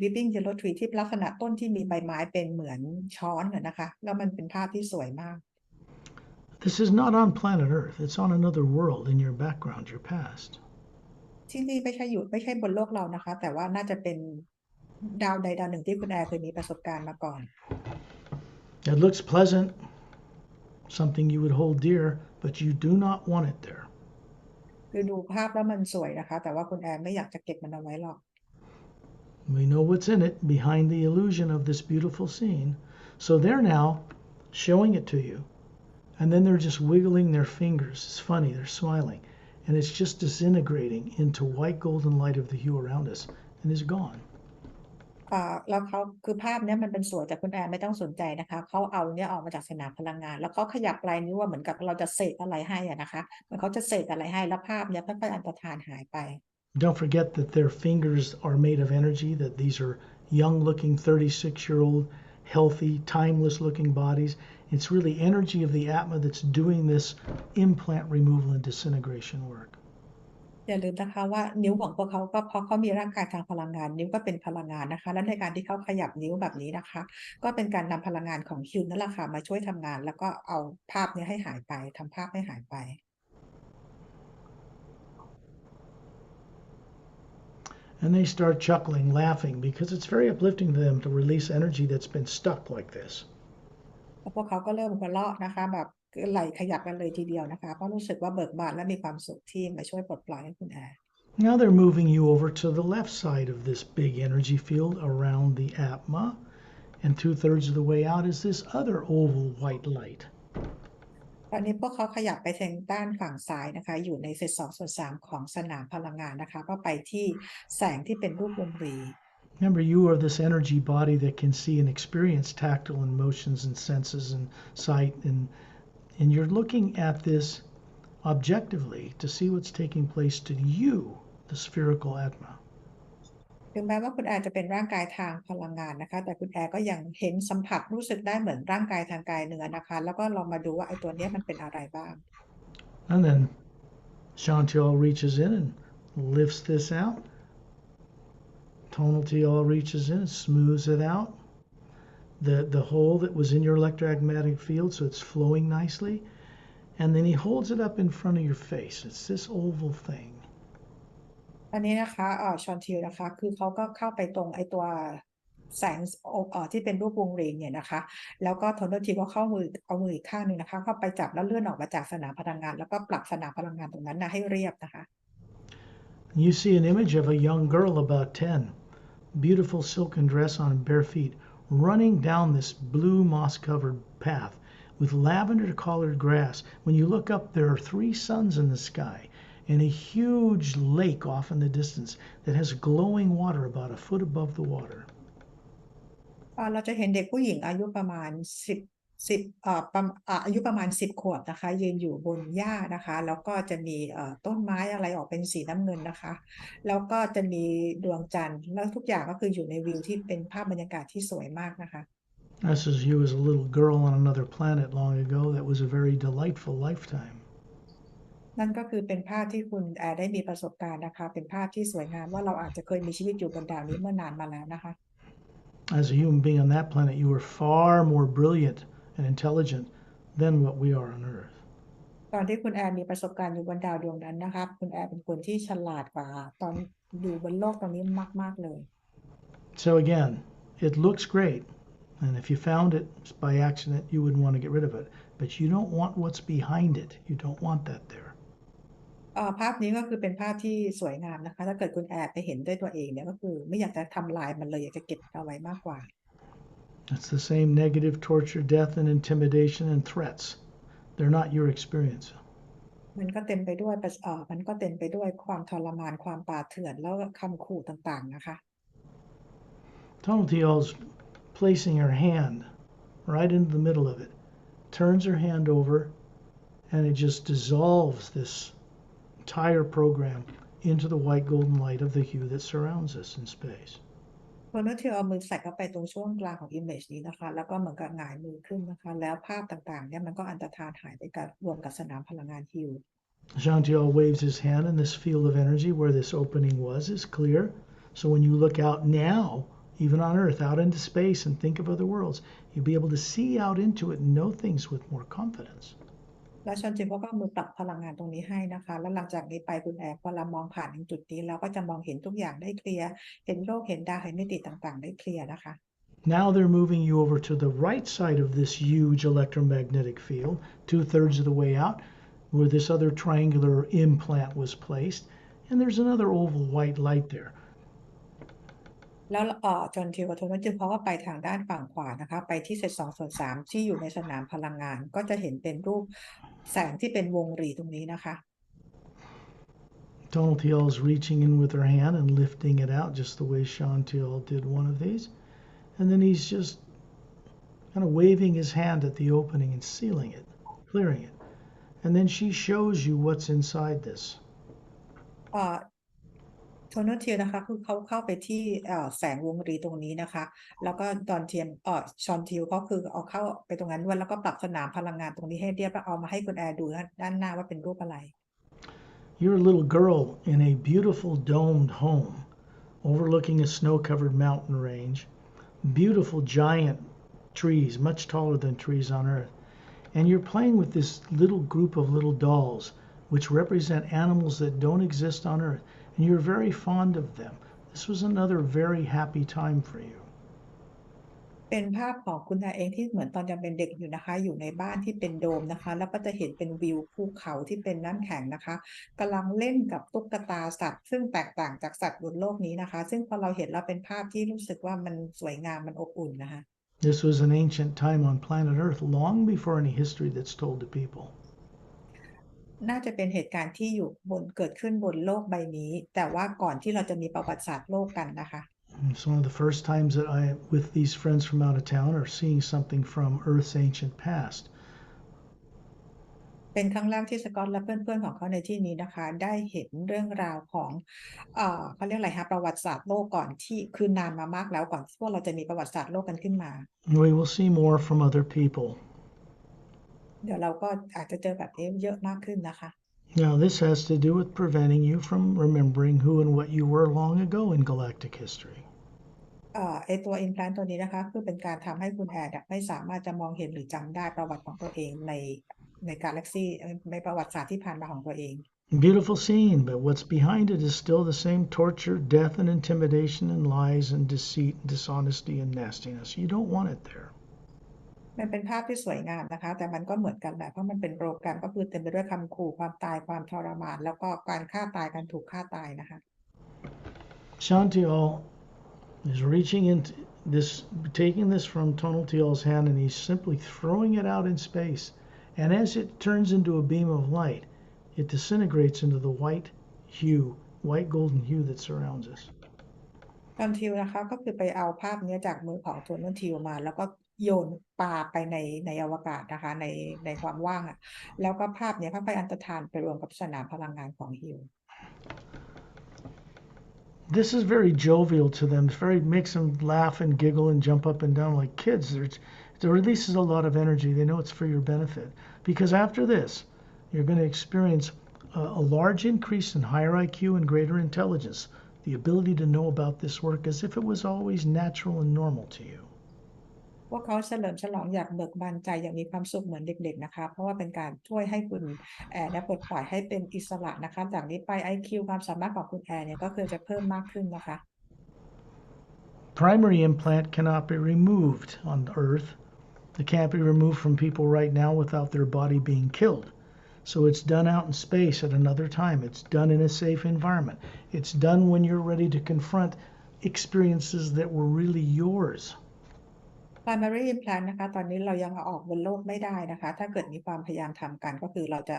weeping willow tree ที่ลักษณะต้นที่มีใบไม้เป็นเหมือนช้อนนะคะแล้วมันเป็นภาพที่สวยมาก This is not on planet Earth. It's on another world in your background, your past. ที่นี่ไม่ใช่บนโลกเรานะคะแต่ว่าน่าจะเป็นดาวใดดาวหนึ่งที่คุณแอร์เคยมีประสบการณ์มาก่อน It looks pleasant, something you would hold dear, but you do not want it there. คือดูภาพแล้วมันสวยนะคะแต่ว่าคุณแอร์ไม่อยากจะเก็บมันเอาไว้หรอก We know what's in it behind the illusion of this beautiful scene. So they're now showing it to you. And then they're just wiggling their fingers. It's funny, they're smiling. And it's just disintegrating into white golden light of the hue around us and is gone. แล้วเขาคือภาพนี้มันเป็นสวยแต่คุณแอร์ไม่ต้องสนใจนะคะเขาเอาเนี่ยออกมาจากสนามพลังงานแล้วเขาขยับปลายนิ้วว่าเหมือนกับเราจะเสกอะไรให้นะคะเหมือนเขาจะเสกอะไรให้แล้วภาพเนี้ยค่อยๆอันตรธานหายไป Don't forget that their fingers are made of energy, that these are young-looking 36-year-old, healthy, timeless-looking bodies. It's really energy of the Atma that's doing this implant removal and disintegration work. อย่าลืมนะคะว่านิ้วของพวกเขาก็เพราะเขามีร่างกายทางพลังงานนิ้วก็เป็นพลังงานนะคะและในการที่เขาขยับนิ้วแบบนี้นะคะก็เป็นการนำพลังงานของฮิวนั่นแหละค่ะมาช่วยทำงานแล้วก็เอาภาพนี้ให้หายไปทำภาพให้หายไป And they start chuckling, laughing, because it's very uplifting to them to release energy that's been stuck like this. แล้วพวกเขาก็เริ่มหัวเราะนะคะแบบไหล่ขยับกันเลยทีเดียวนะคะเพราะรู้สึกว่าเบิกบานและมีความสุขที่มาช่วยปลดปล่อยให้คุณแอร์ Now they're moving you over to the left side of this big energy field around the Atma, and 2/3 of the way out is this other oval white light. ตอนนี้พวกเขาขยับไปทางด้านฝั่งซ้ายนะคะอยู่ในเศษ2/3ของสนามพลังงานนะคะก็ไปที่แสงที่เป็นรูปวงรี Remember, you are this energy body that can see and experience tactile emotions and senses and sight, and you're looking at this objectively to see what's taking place to you, the spherical Atma. ถึงแม้ว่าคุณแอร์จะเป็นร่างกายทางพลังงานนะคะแต่คุณแอร์ก็ยังเห็นสัมผัสรู้สึกได้เหมือนร่างกายทางกายเนื้อนะคะแล้วก็ลองมาดูว่าไอ้ตัวนี้มันเป็นอะไรบ้าง And then Chantal reaches in and lifts this out. Tonality reaches in, smooths it out. The hole that was in your electromagnetic field, so it's flowing nicely. And then he holds it up in front of your face. It's this oval thing. อันนี้นะคะชอนทิลนะคะคือเขาก็เข้าไปตรงไอ้ตัวแสงที่เป็นรูปวงรีเนี่ยนะคะแล้วก็โทนทีก็เอามืออีกข้างหนึ่งนะคะเข้าไปจับแล้วเลื่อนออกมาจากสนามพลังงานแล้วก็ปรับสนามพลังงานตรงนั้นนะให้เรียบนะคะ You see an image of a young girl about 10, beautiful silken dress on bare feet, running down this blue moss-covered path with lavender-colored grass. When you look up, there are 3 suns in the sky and a huge lake off in the distance that has glowing water about a foot above the water. เราจะเห็นเด็กผู้หญิงอายุประมาณอายุประมาณ10 ขวบนะคะยืนอยู่บนหญ้านะคะแล้วก็จะมีต้นไม้อะไรออกเป็นสีน้ำเงินนะคะแล้วก็จะมีดวงจันทร์แล้วทุกอย่างก็คืออยู่ในวิวที่เป็นภาพบรรยากาศที่สวยมากนะคะ This is you as a little girl on another planet long ago. That was a very delightful lifetime. นั่นก็คือเป็นภาพที่คุณแอร์ได้มีประสบการณ์นะคะเป็นภาพที่สวยงามว่าเราอาจจะเคยมีชีวิตอยู่บนดาวนี้เมื่อนานมาแล้วนะคะ As a human being on that planet, you were far more brilliant and intelligent than what we are on Earth. ตอนที่คุณแอร์มีประสบการณ์อยู่บนดาวดวงนั้นนะคะคุณแอร์เป็นคนที่ฉลาดกว่าตอนอยู่บนโลกตรงนี้มากๆเลย So again, it looks great, and if you found it by accident, you wouldn't want to get rid of it. But you don't want what's behind it. You don't want that there. ภาพนี้ก็คือเป็นภาพที่สวยงามนะคะถ้าเกิดคุณแอบไปเห็นด้วยตัวเองเนี่ยก็คือไม่อยากจะทำลายมันเลยอยากจะเก็บเอาไว้มากกว่า It's the same negative torture, death, and intimidation and threats. They're not your experience. มันก็เต็มไปด้วยความทรมานความป่าเถื่อนแล้วก็คำขู่ต่างๆนะคะ Tonality is placing her hand right into the middle of it, turns her hand over, and it just dissolves this entire program into the white golden light of the hue that surrounds us in space. พอเนื้อที่เอามือใส่เข้าไปตรงช่วงกลางของ image นี้นะคะแล้วก็เหมือนกับหงายมือขึ้นนะคะแล้วภาพต่างๆเนี่ยมันก็อันตรธานหายไปกับรวมกับสนามพลังงานฮิว Chantiel waves his hand, and this field of energy where this opening was is clear. So when you look out now, even on Earth, out into space and think of other worlds, you'll be able to see out into it and know things with more confidence. แล้วชอนจิมก็มือปรับพลังงานตรงนี้ให้นะคะแล้วหลังจากนี้ไปคุณแอร์พอเรามองผ่านถึงจุดนี้เราก็จะมองเห็นทุกอย่างได้เคลียร์เห็นโลกเห็นดาวเห็นมิติต่างๆได้เคลียร์นะคะ Now they're moving you over to the right side of this huge electromagnetic field, 2/3 of the way out, where this other triangular implant was placed, and there's another oval white light there. แล้วจอห์นทิวกับโทมัสจิมเขาก็ไปทางด้านฝั่งขวานะคะไปที่เศษ2/3ที่อยู่ในสนามพลังงานก็จะเห็นเป็นรูปแสงที่เป็นวงรีตรงนี้นะคะ Tonatiel is reaching in with her hand and lifting it out just the way Chantiel did one of these. And then he's just kind of waving his hand at the opening and sealing it, clearing it. And then she shows you what's inside this. โทนทิวนะคะคือเขาเข้าไปที่แสงวงรีตรงนี้นะคะแล้วก็ตอนเทียมชอนทิวก็คือเอาเข้าไปตรงนั้นด้วยแล้วก็ปรับสนามพลังงานตรงนี้ให้เรียบแล้วเอามาให้คุณแอร์ดูด้านหน้าว่าเป็นรูปอะไร You're a little girl in a beautiful domed home overlooking a snow-covered mountain range, beautiful giant trees, much taller than trees on Earth. And you're playing with this little group of little dolls, which represent animals that don't exist on Earth. And you're very fond of them. This was another very happy time for you. เป็นภาพของคุณแอร์เองที่เหมือนตอนยังเป็นเด็กอยู่นะคะอยู่ในบ้านที่เป็นโดมนะคะแล้วก็จะเห็นเป็นวิวภูเขาที่เป็นน้ำแข็งนะคะกำลังเล่นกับตุ๊กตาสัตว์ซึ่งแตกต่างจากสัตว์บนโลกนี้นะคะซึ่งพอเราเห็นแล้วเป็นภาพที่รู้สึกว่ามันสวยงามมันอบอุ่นนะคะ This was an ancient time on planet Earth long before any history that's told to people. น่าจะเป็นเหตุการณ์ที่เกิดขึ้นบนโลกใบนี้แต่ว่าก่อนที่เราจะมีประวัติศาสตร์โลกกันนะคะ It's one of the first times that I, with these friends from out of town, are seeing something from Earth's ancient past. เป็นครั้งแรกที่สกอตและเพื่อนๆของเขาในที่นี้นะคะได้เห็นเรื่องราวของเขาเรียกอะไรคะประวัติศาสตร์โลกก่อนที่คือนานมามากแล้วก่อนที่พวกเราจะมีประวัติศาสตร์โลกกันขึ้นมา We will see more from other people. เดี๋ยวเราก็อาจจะเจอแบบนี้เยอะมากขึ้นนะคะ Now, this has to do with preventing you from remembering who and what you were long ago in galactic history. ไอตัวอินแพลนตัวนี้นะคะคือเป็นการทำให้คุณแอร์ไม่สามารถจะมองเห็นหรือจำได้ประวัติของตัวเองในกาแล็กซี่ในประวัติศาสตร์ที่ผ่านมาของตัวเอง Beautiful scene, but what's behind it is still the same torture, death, and intimidation, and lies, and deceit, and dishonesty, and nastiness. You don't want it there. มันเป็นภาพที่สวยงามนะคะแต่มันก็เหมือนกันแหละเพราะมันเป็นโปรแกรมก็คือเต็มไปด้วยคำขู่ความตายความทรมานแล้วก็การฆ่าตายการถูกฆ่าตายนะคะ Chantiel is reaching into this, taking this from Tonatiel's hand, and he's simply throwing it out in space. And as it turns into a beam of light, it disintegrates into the white golden hue that surrounds us. ตอนทิวนะคะก็คือไปเอาภาพนี้จากมือของโทนทิวมาแล้วก็โยนปาไปในอวกาศนะคะในความว่างแล้วก็ภาพนี้ค่อยๆอันตรธานไปรวมกับสนามพลังงานของฮิว This is very jovial to them. It makes them laugh and giggle and jump up and down like kids. It releases a lot of energy. They know it's for your benefit. Because after this, you're going to experience a large increase in higher IQ and greater intelligence. The ability to know about this work as if it was always natural and normal to you. พวกเขาเฉลิมฉลองอยากเบิกบานใจอย่างมีความสุขเหมือนเด็กๆนะคะเพราะว่าเป็นการช่วยให้คุณแอร์ปลดปล่อยให้เป็นอิสระนะคะจากนี้ไป IQ ความสามารถของคุณแอร์ก็คือจะเพิ่มมากขึ้นนะคะ Primary implant cannot be removed on Earth. It can't be removed from people right now without their body being killed. So it's done out in space at another time. It's done in a safe environment. It's done when you're ready to confront experiences that were really yours. primary implant นะคะตอนนี้เรายังเอาออกบนโลกไม่ได้นะคะถ้าเกิดมีความพยายามทำกันก็คือเราจะ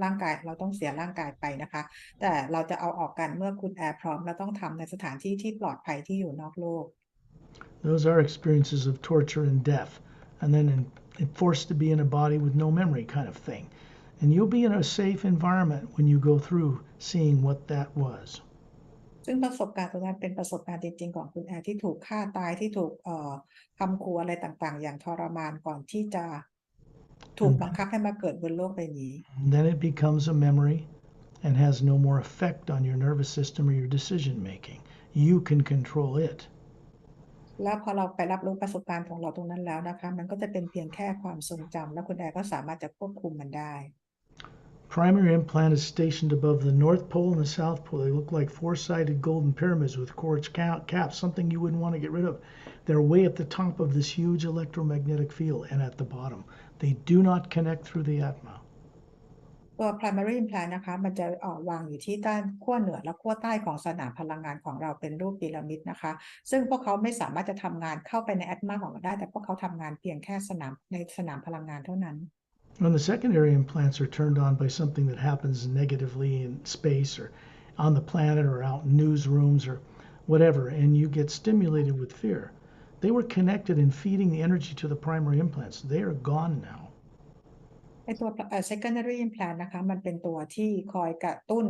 ร่างกายเราต้องเสียร่างกายไปนะคะแต่เราจะเอาออกกันเมื่อคุณแอร์พร้อมเราต้องทำในสถานที่ที่ปลอดภัยที่อยู่นอกโลก Those are experiences of torture and death. And then in forced to be in a body with no memory kind of thing. And you'll be in a safe environment when you go through seeing what that was. ซึ่งประสบการณ์ตรงนั้นเป็นประสบการณ์จริงๆของคุณแอร์ที่ถูกฆ่าตายที่ถูกคำขู่อะไรต่างๆอย่างทรมานก่อนที่จะถูกบังคับให้มาเกิดบนโลกใบนี้ Then it becomes a memory and has no more effect on your nervous system or your decision making. You can control it. แล้วพอเราไปรับรู้ประสบการณ์ของเราตรงนั้นแล้วนะคะมันก็จะเป็นเพียงแค่ความทรงจำแล้วคุณแอร์ก็สามารถจะควบคุมมันได้ Primary implant is stationed above the North Pole and the South Pole. They look like four-sided golden pyramids with quartz caps, something you wouldn't want to get rid of. They're way at the top of this huge electromagnetic field and at the bottom. They do not connect through the Atma. ตัว primary implant นะคะมันจะวางอยู่ที่ด้านขั้วเหนือและขั้วใต้ของสนามพลังงานของเราเป็นรูปพีระมิดนะคะซึ่งพวกเขาไม่สามารถจะทำงานเข้าไปใน Atma ของเราได้แต่พวกเขาทำงานเพียงแค่ในสนามพลังงานเท่านั้น When the secondary implants are turned on by something that happens negatively in space or on the planet or out in newsrooms or whatever, and you get stimulated with fear, they were connected in feeding the energy to the primary implants. They are gone now. ไอตัว secondary implant นะคะมันเป็นตัวที่คอยกระตุ้น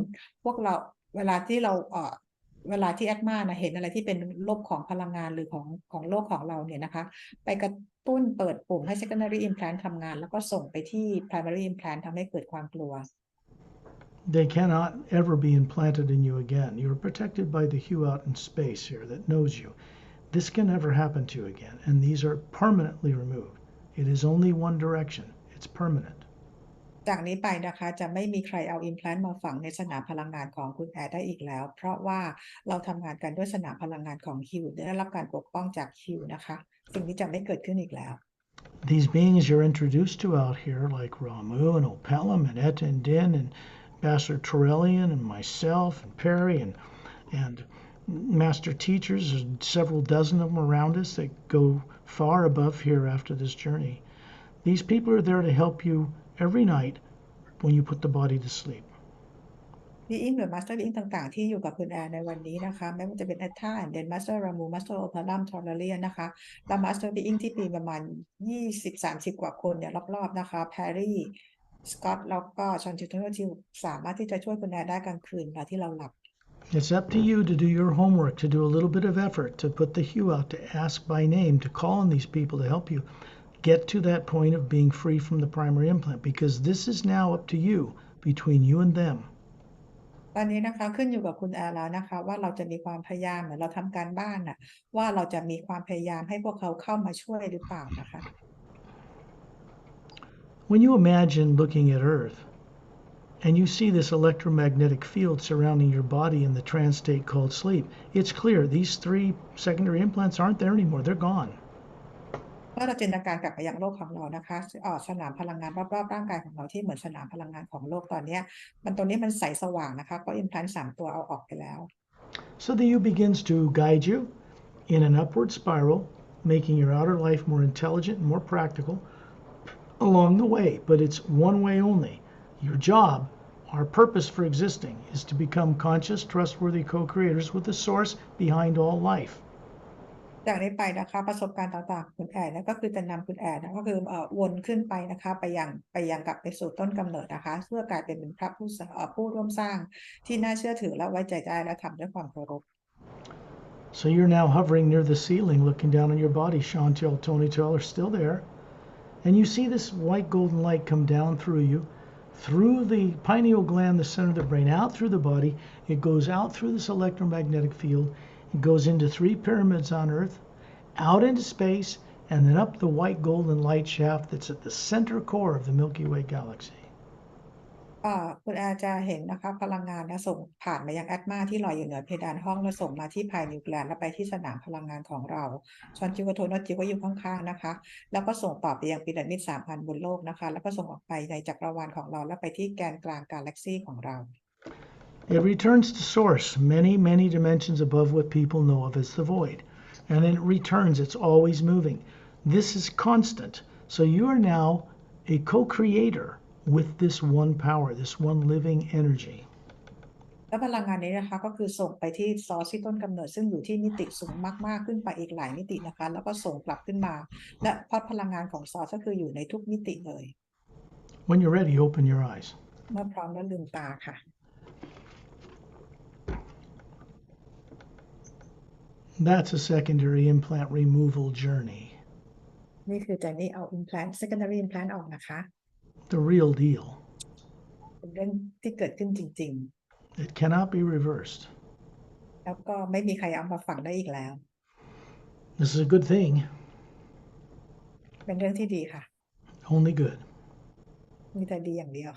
พวกเราเวลาที่ Atma นะเห็นอะไรที่เป็นลบของพลังงานหรือของโลกของเราเนี่ยนะคะไปกระตุ้นเปิดปุ่มให้ secondary implant ทำงานแล้วก็ส่งไปที่ primary implant ทำให้เกิดความกลัว They cannot ever be implanted in you again. You are protected by the hue out in space here that knows you. This can never happen to you again, and these are permanently removed. It is only one direction. It's permanent. จากนี้ไปนะคะจะไม่มีใครเอา implant มาฝังในสนามพลังงานของคุณแอร์ได้อีกแล้วเพราะว่าเราทำงานกันด้วยสนามพลังงานของฮิวได้รับการปกป้องจากฮิวนะคะสิ่งนี้จะไม่เกิดขึ้นอีกแล้ว These beings you're introduced to out here, like Ramu and Opelum and Et and Din and Ambassador Torellian and myself and Perry and master teachers, there's several dozen of them around us that go far above here after this journey. These people are there to help you every night when you put the body to sleep. บีอิงหรือมาสเตอร์บีอิงต่างๆที่อยู่กับคุณแอร์ในวันนี้นะคะไม่ว่าจะเป็นแอตท่าเดนมาสเตอร์รามูมาสเตอร์โอพารัมทอร์เรียนนะคะและมาสเตอร์บีอิงที่ปีประมาณ20-30 กว่าคนเนี่ยรอบๆนะคะแพรรี่สกอตแล้วก็ชอนชิทเนอร์ที่สามารถที่จะช่วยคุณแอร์ได้กลางคืนเวลาที่เราหลับ It's up to you to do your homework, to do a little bit of effort, to put the hue out, to ask by name, to call on these people to help you get to that point of being free from the primary implant, because this is now up to you, between you and them. ตอนนี้นะคะขึ้นอยู่กับคุณแอร์แล้วนะคะว่าเราจะมีความพยายามเหมือนเราทำการบ้านน่ะว่าเราจะมีความพยายามให้พวกเขาเข้ามาช่วยหรือเปล่านะคะ When you imagine looking at Earth and you see this electromagnetic field surrounding your body in the trance state called sleep, it's clear these three secondary implants aren't there anymore. They're gone. เมื่อเราจินตนาการกลับไปยังโลกของเรานะคะสนามพลังงานรอบๆร่างกายของเราที่เหมือนสนามพลังงานของโลกตอนนี้ตรงนี้มันใสสว่างนะคะเพราะ implant 3 ตัวเอาออกไปแล้ว So the U begins to guide you in an upward spiral, making your outer life more intelligent and more practical along the way, but it's one way only. Your job, our purpose for existing, is to become conscious, trustworthy co-creators with the source behind all life. จากนี้ไปนะคะประสบการณ์ต่างๆคุณแอร์นะก็คือจะนำคุณแอร์นะก็คือวนขึ้นไปนะคะไปยังกลับไปสู่ต้นกำเนิดนะคะเพื่อกลายเป็นพระผู้ร่วมสร้างที่น่าเชื่อถือและไว้ใจได้และทำด้วยความเคารพ So you're now hovering near the ceiling, looking down on your body. Chantel, Tony Tell are still there. And you see this white golden light come down through you, through the pineal gland, the center of the brain, out through the body. It goes out through this electromagnetic field. It goes into 3 pyramids on Earth, out into space, and then up the white golden light shaft that's at the center core of the Milky Way galaxy. คุณแอร์จะเห็นนะคะพลังงานนะส่งผ่านมายังแอตมาที่ลอยอยู่เหนือเพดานห้องแล้วส่งมาที่ภายนิวเคลียร์แล้วไปที่สนามพลังงานของเราชอนจิวกับโทนจิวก็อยู่ข้างๆนะคะแล้วก็ส่งต่อไปยังพีระมิด 3,000 บนโลกนะคะแล้วก็ส่งออกไปในจักรวาลของเราแล้วไปที่แกนกลางกาแล็กซี่ของเรา It returns to source, many, many dimensions above what people know of as the void. And then it returns, it's always moving. This is constant. So you are now a co-creator with this one power, this one living energy. และพลังงานนี้นะคะก็คือส่งไปที่ซอสที่ต้นกำเนิดซึ่งอยู่ที่มิติสูงมากๆขึ้นไปอีกหลายมิตินะคะแล้วก็ส่งกลับขึ้นมาและพลังงานของซอสก็คืออยู่ในทุกมิติเลย When you're ready, open your eyes. เมื่อพร้อมแล้วลืมตาค่ะ That's a secondary implant removal journey. นี่คือจนี่เอา implant secondary implant ออกนะคะ The real deal. เป็นเรื่องที่เกิดขึ้นจริง It cannot be reversed. ๆแล้วก็ไม่มีใครเอามาฝังได้อีกแล้ว This is a good thing. เป็นเรื่องที่ดีค่ะ Only good. มีแต่ดีอย่างเดียว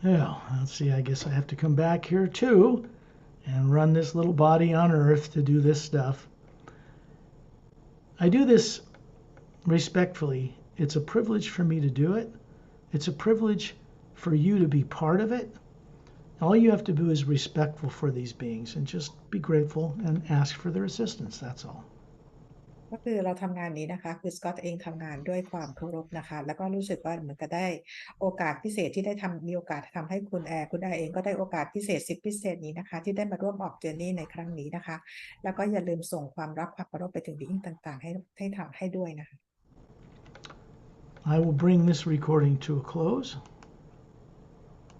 Well, let's see, I guess I have to come back here too and run this little body on earth to do this stuff. I do this respectfully. It's a privilege for me to do it. It's a privilege for you to be part of it. All you have to do is respectful for these beings and just be grateful and ask for their assistance. That's all. ก็คือเราทำงานนี้นะคะคือสกอตเองทำงานด้วยความเคารพนะคะแล้วก็รู้สึกว่าเหมือนกับได้โอกาสพิเศษที่ได้มีโอกาสทำให้คุณแอร์เองก็ได้โอกาสพิเศษสิทธิพิเศษนี้นะคะที่ได้มาร่วมออกเจอร์นี่ในครั้งนี้นะคะแล้วก็อย่าลืมส่งความรักความเคารพไปถึงบิ่งต่างๆให้ทำให้ด้วยนะคะ I will bring this recording to a close.